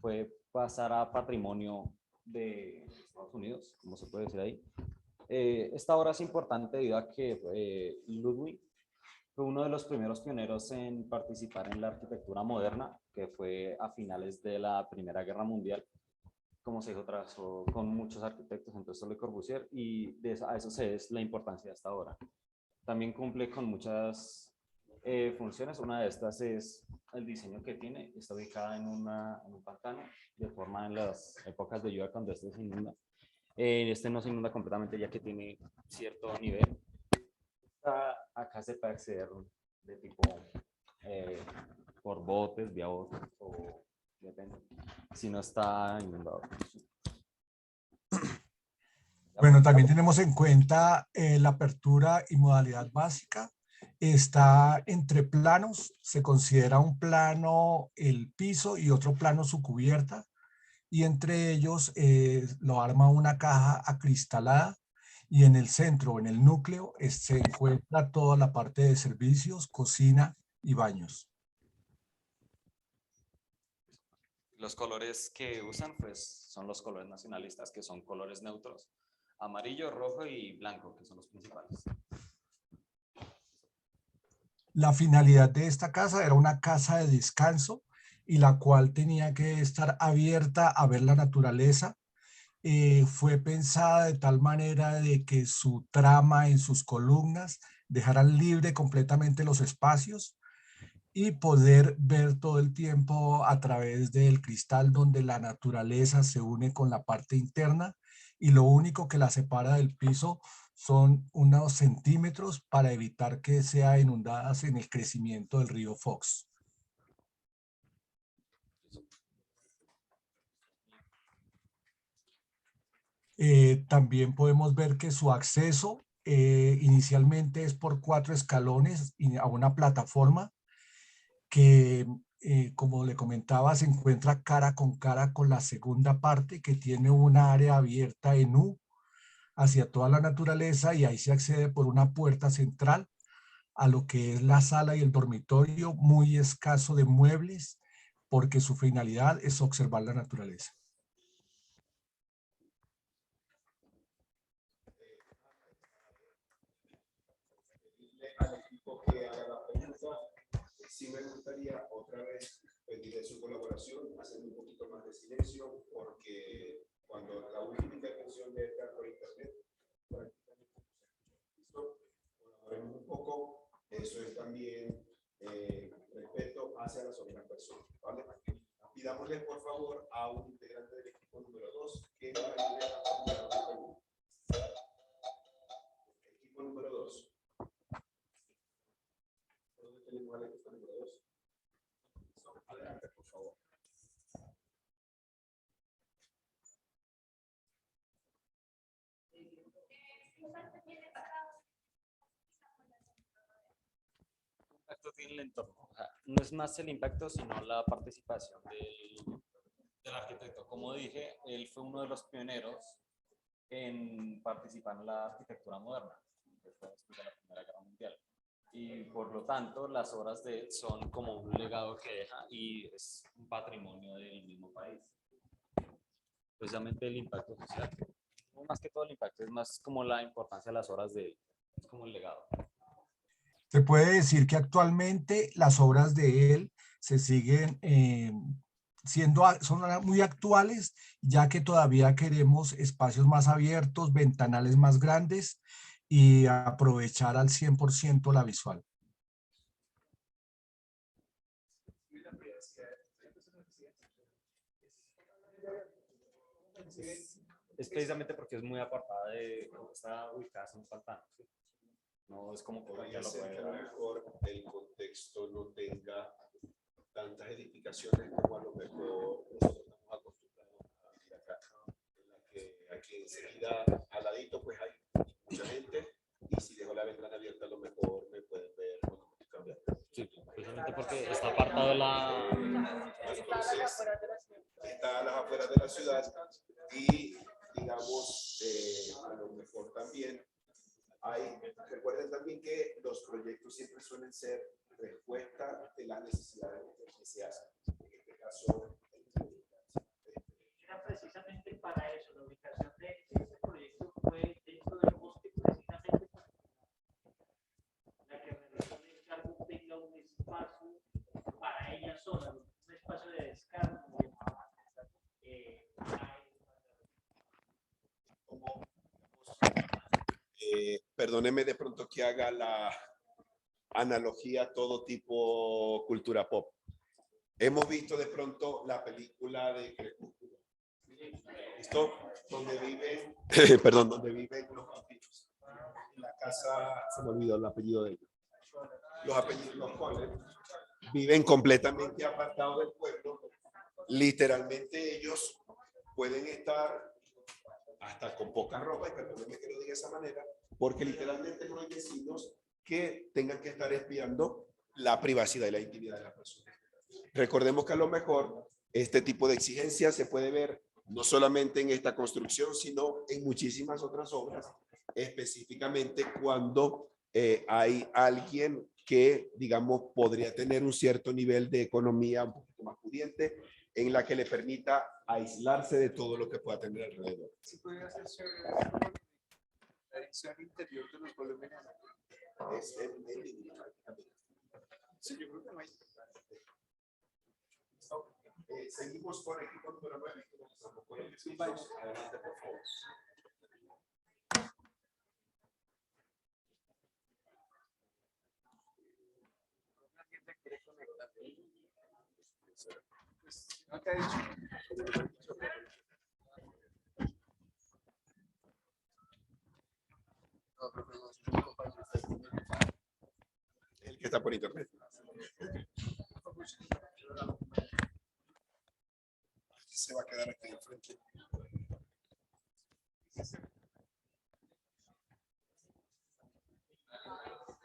Speaker 17: fue pasar a patrimonio de Estados Unidos, como se puede decir ahí. Esta obra es importante debido a que Ludwig fue uno de los primeros pioneros en participar en la arquitectura moderna, que fue a finales de la Primera Guerra Mundial, como se dijo, trazó con muchos arquitectos, entre ellos Le Corbusier, y a eso se es la importancia de esta obra. También cumple con muchas funciones. Una de estas es el diseño que tiene. Está ubicada en un pantano, de forma en las épocas de lluvia cuando este se inunda. Este no se inunda completamente ya que tiene cierto nivel. Acá se puede acceder de tipo por botes, vía botes, o depende, si no está inundado.
Speaker 15: Bueno, también tenemos en cuenta la apertura y modalidad básica. Está entre planos, se considera un plano el piso y otro plano su cubierta, y entre ellos lo arma una caja acristalada, y en el centro, en el núcleo, se encuentra toda la parte de servicios, cocina y baños.
Speaker 17: Los colores que usan pues son los colores nacionalistas, que son colores neutros: amarillo, rojo y blanco, que son los principales.
Speaker 15: La finalidad de esta casa era una casa de descanso, y la cual tenía que estar abierta a ver la naturaleza. Fue pensada de tal manera de que su trama en sus columnas dejaran libre completamente los espacios y poder ver todo el tiempo a través del cristal, donde la naturaleza se une con la parte interna, y lo único que la separa del piso son unos centímetros para evitar que sea inundadas en el crecimiento del río Fox. También podemos ver que su acceso inicialmente es por 4 escalones a una plataforma que, como le comentaba, se encuentra cara con la segunda parte, que tiene una área abierta en U hacia toda la naturaleza, y ahí se accede por una puerta central a lo que es la sala y el dormitorio, muy escaso de muebles, porque su finalidad es observar la naturaleza.
Speaker 1: Al equipo que haga la pregunta, sí me gustaría otra vez pedirle su colaboración, hacer un poquito más de silencio, porque cuando la última intervención de Edgar por internet, prácticamente colaboremos un poco. Eso es también respeto hacia las otras personas, ¿vale? Pidámosle por favor a un integrante del equipo número 2 que nos ayude a formular una pregunta. Equipo número 2. Tenemos al equipo número 2. Adelante, por favor.
Speaker 17: Impacto tiene el entorno. O sea, no es más el impacto, sino la participación del arquitecto. Como dije, él fue uno de los pioneros en participar en la arquitectura moderna, después de la Primera Guerra Mundial. y por lo tanto las obras de él son como un legado que deja y es un patrimonio del mismo país. Precisamente el impacto social, no más que todo el impacto, es más como la importancia de las obras de él, es como el legado.
Speaker 15: Se puede decir que actualmente las obras de él se siguen son muy actuales, ya que todavía queremos espacios más abiertos, ventanales más grandes y aprovechar al 100% la visual.
Speaker 17: Es precisamente porque es muy apartada de, está ubicada en un pantano, ¿sí? No es como por
Speaker 1: Podría
Speaker 17: lo
Speaker 1: ser
Speaker 17: puede
Speaker 1: que a lo
Speaker 17: ver.
Speaker 1: mejor el contexto no tenga tantas edificaciones como a lo mejor nosotros estamos acostumbrados a vivir acá, en la que aquí enseguida al ladito pues hay mucha gente y si dejo la ventana abierta a lo mejor me pueden ver cuando me estoy cambiando.
Speaker 17: Sí, precisamente porque está apartado de la...
Speaker 1: Entonces, está a las afueras de la ciudad y digamos a lo mejor también recuerden también que los proyectos siempre suelen ser respuesta de las necesidades que se hacen. En este caso,
Speaker 10: Era precisamente para eso, la ubicación de este proyecto fue dentro del bosque, precisamente para la que realizó el encargo tenga un espacio para ella sola, un espacio de descarga, como llamaba
Speaker 1: perdóneme de pronto que haga la analogía a todo tipo cultura pop. Hemos visto de pronto la película de Crepúsculo. ¿Listo? Donde viven, perdón, donde viven los vampiros. En la casa, se me olvidó el apellido de ellos. Los apellidos, los Cullen, viven completamente apartados del pueblo. Literalmente ellos pueden estar hasta con poca ropa, y perdónenme que lo diga de esa manera, porque literalmente no hay vecinos que tengan que estar espiando la privacidad y la intimidad de la persona. Recordemos que a lo mejor este tipo de exigencias se puede ver no solamente en esta construcción, sino en muchísimas otras obras, específicamente cuando hay alguien que, digamos, podría tener un cierto nivel de economía un poquito más pudiente, en la que le permita aislarse de todo lo que pueda tener alrededor.
Speaker 3: Sí, podría ser chévere la edición interior de los volúmenes. Sí, yo creo que no hay.
Speaker 1: Seguimos con equipo número 9. Adelante, por favor.
Speaker 3: ¿No te ha dicho?
Speaker 1: El que está por internet. Se va a quedar aquí enfrente.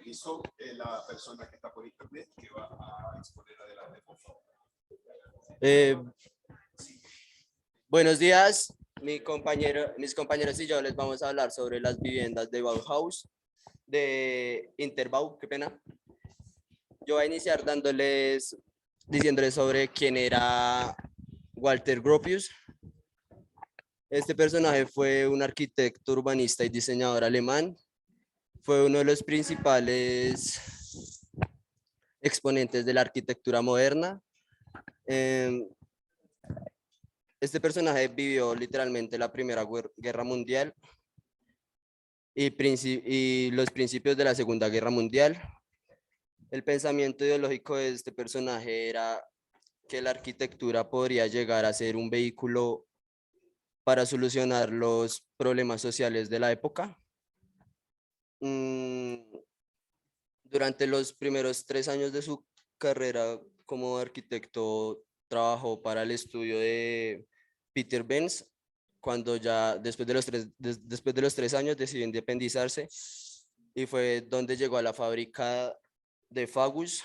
Speaker 1: Listo, la persona que está por internet que va a exponer adelante, por favor.
Speaker 18: Buenos días, mis compañeros y yo les vamos a hablar sobre las viviendas de Bauhaus, de Interbau, qué pena. Yo voy a iniciar diciéndoles sobre quién era Walter Gropius. Este personaje fue un arquitecto, urbanista y diseñador alemán. Fue uno de los principales exponentes de la arquitectura moderna. Este personaje vivió literalmente la Primera Guerra Mundial y los principios de la Segunda Guerra Mundial. El pensamiento ideológico de este personaje era que la arquitectura podría llegar a ser un vehículo para solucionar los problemas sociales de la época. Durante los primeros 3 años de su carrera como arquitecto, trabajó para el estudio de Peter Benz, cuando ya después de los 3 años decidió independizarse, y fue donde llegó a la fábrica de Fagus,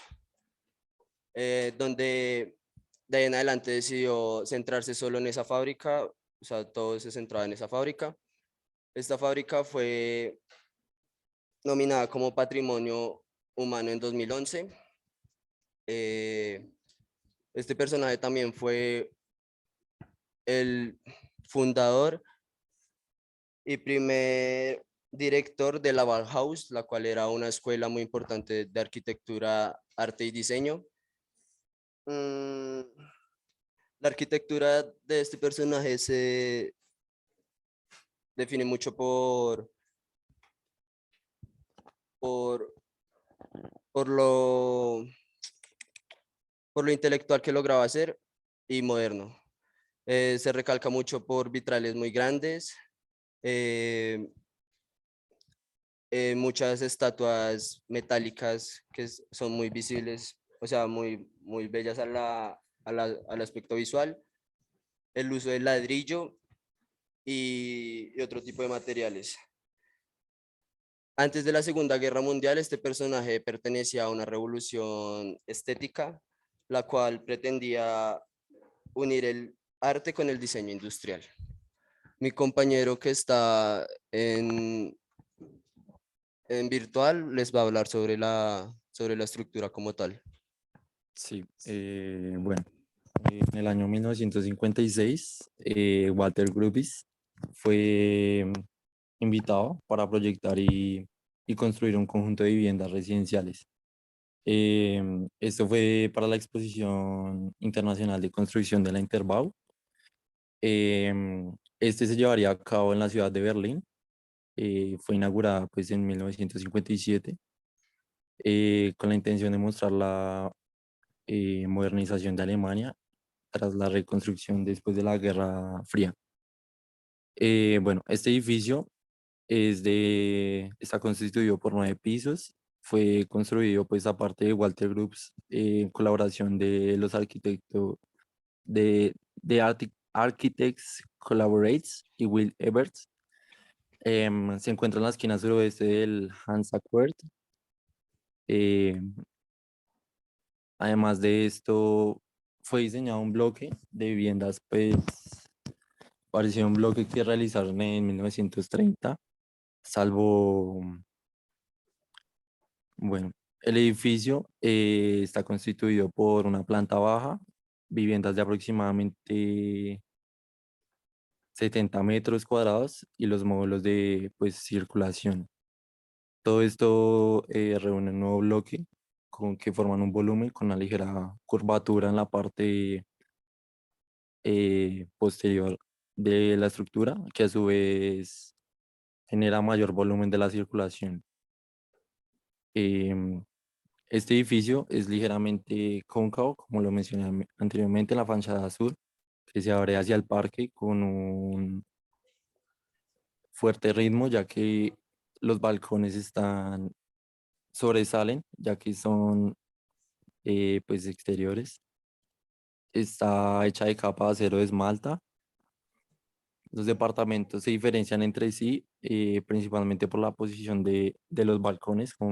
Speaker 18: donde de ahí en adelante decidió centrarse solo en esa fábrica, o sea, todo se centraba en esa fábrica. Esta fábrica fue nominada como Patrimonio humano en 2011. Este personaje también fue el fundador y primer director de la Bauhaus, la cual era una escuela muy importante de arquitectura, arte y diseño. La arquitectura de este personaje se define mucho por, por lo, por lo intelectual que lograba hacer y moderno. Se recalca mucho por vitrales muy grandes, muchas estatuas metálicas que son muy visibles, o sea, muy bellas al aspecto visual, el uso del ladrillo y otro tipo de materiales. Antes de la Segunda Guerra Mundial, este personaje pertenecía a una revolución estética, la cual pretendía unir el arte con el diseño industrial. Mi compañero que está en virtual les va a hablar sobre la estructura como tal.
Speaker 16: Sí, bueno, en el año 1956, Walter Gropius fue invitado para proyectar y construir un conjunto de viviendas residenciales. Esto fue para la Exposición Internacional de Construcción de la Interbau. Este se llevaría a cabo en la ciudad de Berlín. Fue inaugurada pues en 1957 con la intención de mostrar la modernización de Alemania tras la reconstrucción después de la Guerra Fría. Bueno, este edificio está constituido por 9 pisos. Fue construido pues aparte de Walter Gropius en colaboración de los arquitectos de Architects Collaborates y Will Eberts. Se encuentra en la esquina suroeste del Hansa Quart. Además de esto, fue diseñado un bloque de viviendas, pues parecía un bloque que realizaron en 1930, salvo, bueno, el edificio está constituido por una planta baja, viviendas de aproximadamente 70 metros cuadrados y los módulos de pues, circulación. Todo esto reúne un nuevo bloque que forman un volumen con una ligera curvatura en la parte posterior de la estructura, que a su vez genera mayor volumen de la circulación. Este edificio es ligeramente cóncavo, como lo mencioné anteriormente, en la fachada sur, que se abre hacia el parque con un fuerte ritmo, ya que los balcones sobresalen, ya que son pues exteriores. Está hecha de capa de acero de esmalta. Los departamentos se diferencian entre sí, principalmente por la posición de los balcones, como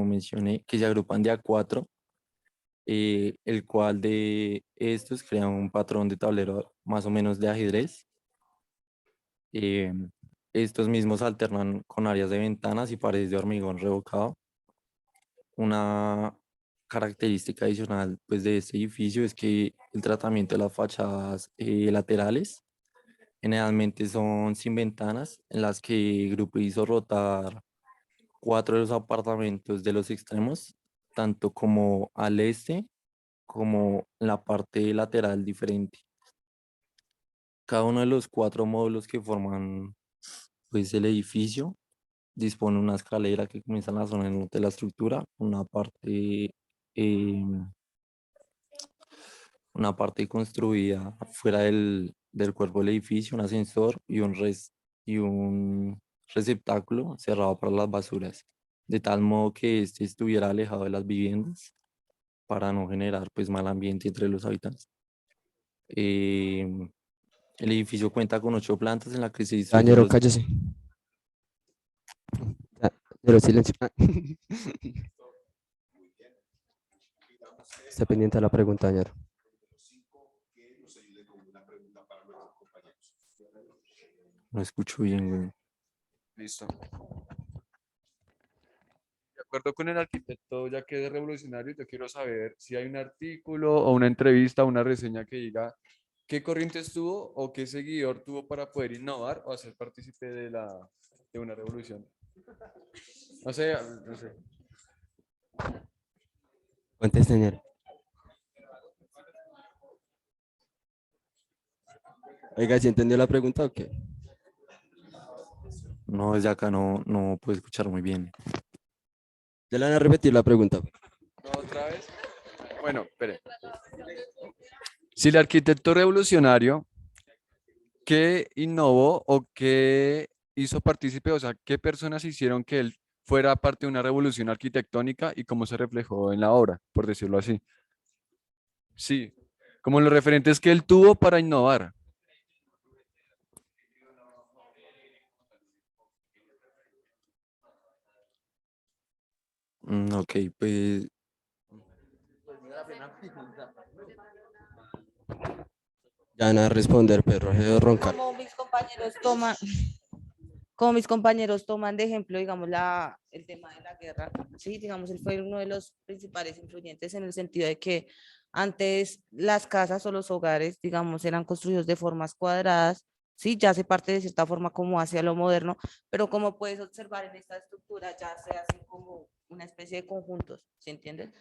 Speaker 16: mencioné, que se agrupan de a 4, el cual de estos crea un patrón de tablero más o menos de ajedrez. Eh, Estos mismos alternan con áreas de ventanas y paredes de hormigón revocado. Una característica adicional pues, de este edificio es que el tratamiento de las fachadas laterales generalmente son sin ventanas, en las que el grupo hizo rotar 4 de los apartamentos de los extremos, tanto como al este como en la parte lateral diferente. Cada uno de los 4 módulos que forman pues, el edificio dispone una escalera que comienza en la zona norte de la estructura, una parte construida fuera del cuerpo del edificio, un ascensor y un receptáculo cerrado para las basuras, de tal modo que este estuviera alejado de las viviendas para no generar pues mal ambiente entre los habitantes. El edificio cuenta con 8 plantas en la que se distribuyen
Speaker 4: Dañero,
Speaker 16: los...
Speaker 4: cállese. Pero silencio. Esté pendiente de la pregunta, Dañero.
Speaker 16: No escucho bien, güey.
Speaker 1: Listo.
Speaker 19: acuerdo con el arquitecto, ya que es revolucionario, yo quiero saber si hay un artículo o una entrevista, una reseña que diga qué corrientes tuvo o qué seguidor tuvo para poder innovar o hacer partícipe de una revolución. No sé, no sé.
Speaker 18: Conteste, señor. Oiga, ¿sí entendió la pregunta o qué?
Speaker 16: No, desde acá no puedo escuchar muy bien.
Speaker 18: Ya le van a repetir la pregunta.
Speaker 19: ¿No, otra vez? Bueno, espere. Si el arquitecto revolucionario, ¿qué innovó o qué hizo partícipe? O sea, ¿qué personas hicieron que él fuera parte de una revolución arquitectónica y cómo se reflejó en la obra, por decirlo así? Sí, como los referentes que él tuvo para innovar.
Speaker 16: Ok, pues
Speaker 18: Ya van a responder, pero Rogelio roncar.
Speaker 20: Como mis compañeros toman de ejemplo, digamos, el tema de la guerra, sí, digamos, él fue uno de los principales influyentes en el sentido de que antes las casas o los hogares, digamos, eran construidos de formas cuadradas, sí, ya se parte de cierta forma como hacia lo moderno, pero como puedes observar en esta estructura ya se hacen como una especie de conjuntos, ¿sí entiendes?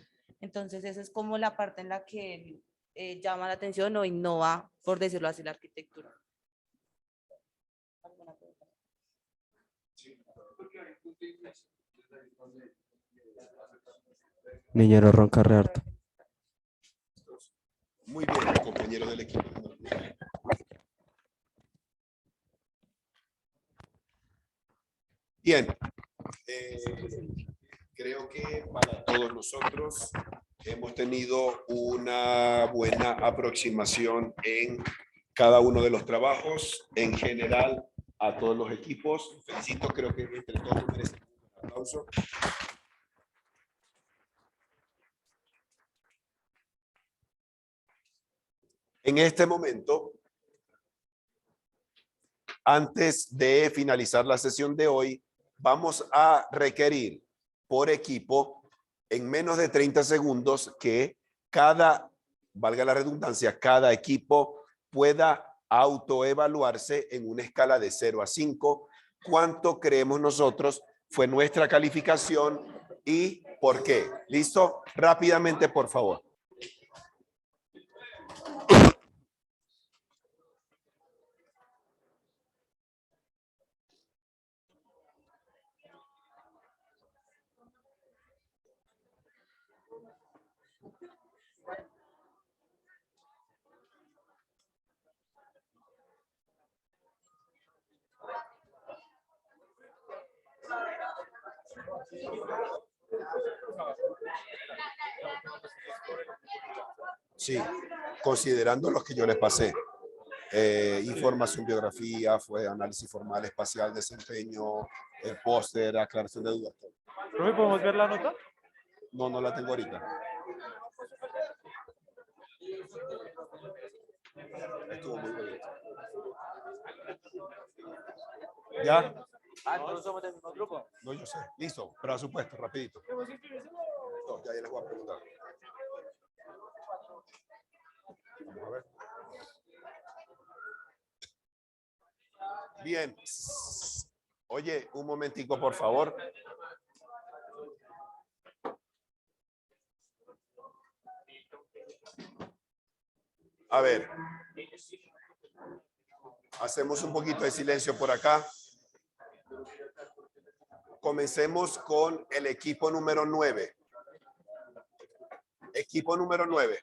Speaker 20: Entonces esa es como la parte en la que él, llama la atención o innova, por decirlo así, la arquitectura.
Speaker 18: Niñero roncar re harto.
Speaker 1: Muy bien, compañero del equipo. Bien, creo que para todos nosotros hemos tenido una buena aproximación en cada uno de los trabajos, en general a todos los equipos. Felicito, creo que entre todos merecemos un aplauso. En este momento, antes de finalizar la sesión de hoy, vamos a requerir por equipo en menos de 30 segundos que valga la redundancia, cada equipo pueda autoevaluarse en una escala de 0 a 5. ¿Cuánto creemos nosotros fue nuestra calificación y por qué? ¿Listo? Rápidamente, por favor. Sí, considerando los que yo les pasé. Información, biografía, fue análisis formal, espacial, desempeño, el póster, aclaración de dudas.
Speaker 10: ¿Profe, podemos ver la nota?
Speaker 1: No, no la tengo ahorita. Estuvo muy bien. ¿Ya?
Speaker 10: ¿Todos somos del mismo grupo?
Speaker 1: No, yo sé. Listo, presupuesto, rapidito. No, ya les voy a preguntar. Vamos a ver. Bien. Oye, un momentico, por favor. A ver. Hacemos un poquito de silencio por acá. Comencemos con el equipo número 9. Equipo número 9.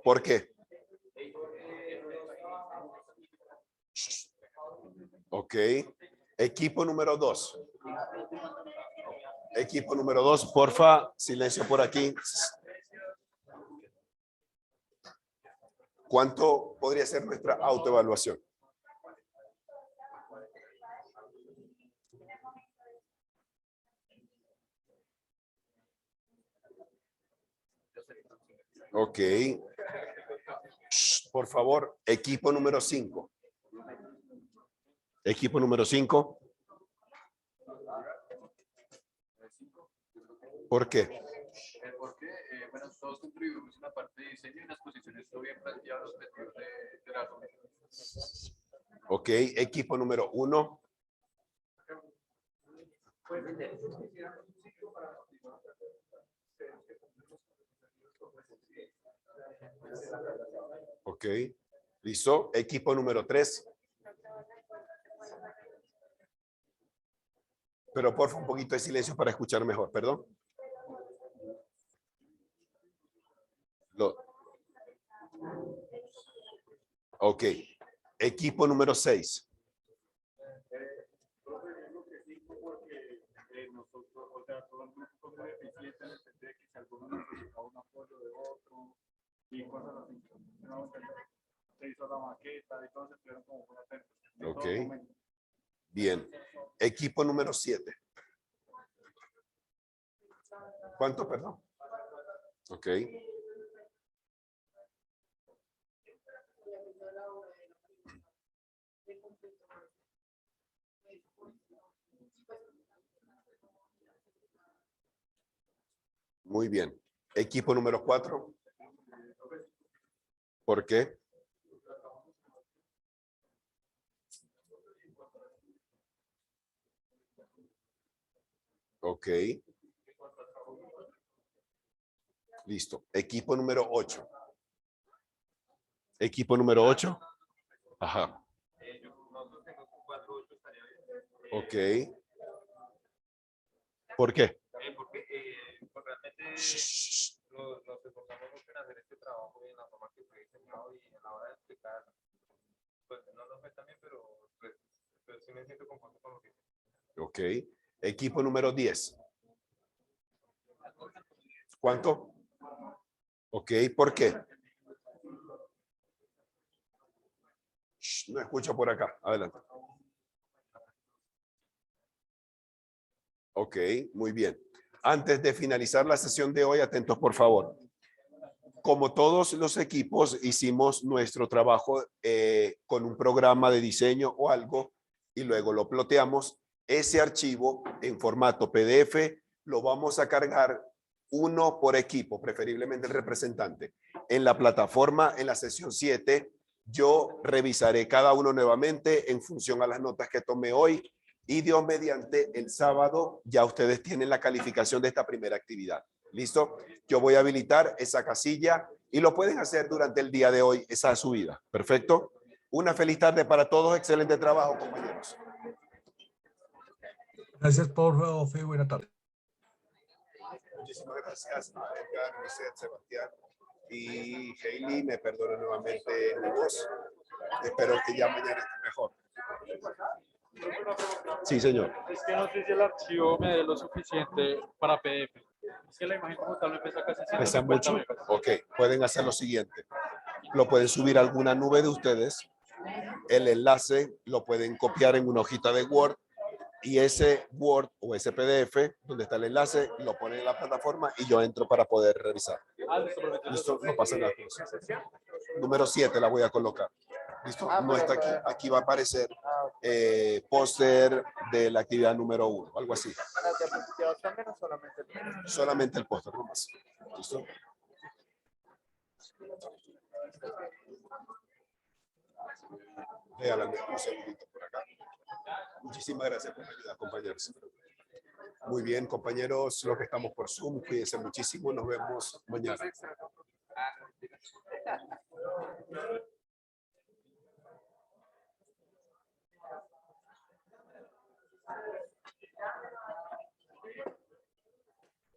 Speaker 1: ¿Por qué? Ok. Equipo número 2. Equipo número 2, porfa, silencio por aquí. ¿Cuánto podría ser nuestra autoevaluación? Ok. Por favor, equipo número 5. Equipo número 5. ¿Por qué?
Speaker 10: Porque, bueno, todos contribuimos en la parte de diseño y las posiciones todo bien planteadas los objetivos de la comisión.
Speaker 1: Ok, equipo número 1. Ok, listo. Equipo número 3. Pero por favor, un poquito de silencio para escuchar mejor, perdón. Ok, equipo número 6.
Speaker 10: Nosotros, o sea, todo el grupo fue muy eficiente en el sentido de que si alguno necesitaba un apoyo de otro y cosas así. ¿No? Se hizo la maqueta y todos se estuvieron como muy atentos.
Speaker 1: Ok, bien. Equipo número 7. ¿Cuánto, perdón? Ok. Muy bien. Equipo número 4. ¿Por qué? Ok. Listo. Equipo número 8. Equipo número 8. Ajá. Ok. ¿Por qué?
Speaker 10: Porque pues realmente nos esforzamos mucho en hacer este trabajo y en la forma que fue diseñado y a la hora de explicar, pues no nos fue tan bien, pero pues sí me siento conforme con lo que hice.
Speaker 1: Ok. Equipo número 10. ¿Cuánto? Ok. ¿Por qué? No escucho por acá. Adelante. Ok, muy bien. Antes de finalizar la sesión de hoy, atentos por favor. Como todos los equipos, hicimos nuestro trabajo con un programa de diseño o algo y luego lo ploteamos. Ese archivo en formato PDF lo vamos a cargar uno por equipo, preferiblemente el representante. En la plataforma, en la sesión 7, yo revisaré cada uno nuevamente en función a las notas que tomé hoy y Dios mediante el sábado ya ustedes tienen la calificación de esta primera actividad. ¿Listo? Yo voy a habilitar esa casilla y lo pueden hacer durante el día de hoy, esa subida. ¿Perfecto? Una feliz tarde para todos. Excelente trabajo, compañeros.
Speaker 15: Gracias por Ofe, buena tarde.
Speaker 1: Muchísimas gracias a Edgar, José, Sebastián y Hailey. Me perdono nuevamente mi voz. Espero que ya mañana esté mejor. Sí, señor.
Speaker 21: Es que no sé si el archivo me dé lo suficiente para PDF. Es que la imagen como tal me pesa casi
Speaker 1: ¿Pesa
Speaker 21: 150
Speaker 1: mucho?
Speaker 21: megas.
Speaker 1: Ok, pueden hacer lo siguiente. Lo pueden subir a alguna nube de ustedes. El enlace lo pueden copiar en una hojita de Word y ese Word o ese PDF donde está el enlace lo ponen en la plataforma y yo entro para poder revisar. Listo, no pasa nada. Número 7 la voy a colocar. ¿Listo? No está aquí. Aquí va a aparecer póster de la actividad número 1, algo así.
Speaker 10: ¿Las diapositivas también o solamente el póster?
Speaker 1: Solamente el póster, no más. ¿Listo? Regálame un segundito por acá. Muchísimas gracias por la ayuda, compañeros. Muy bien, compañeros, los que estamos por Zoom, cuídense muchísimo. Nos vemos mañana.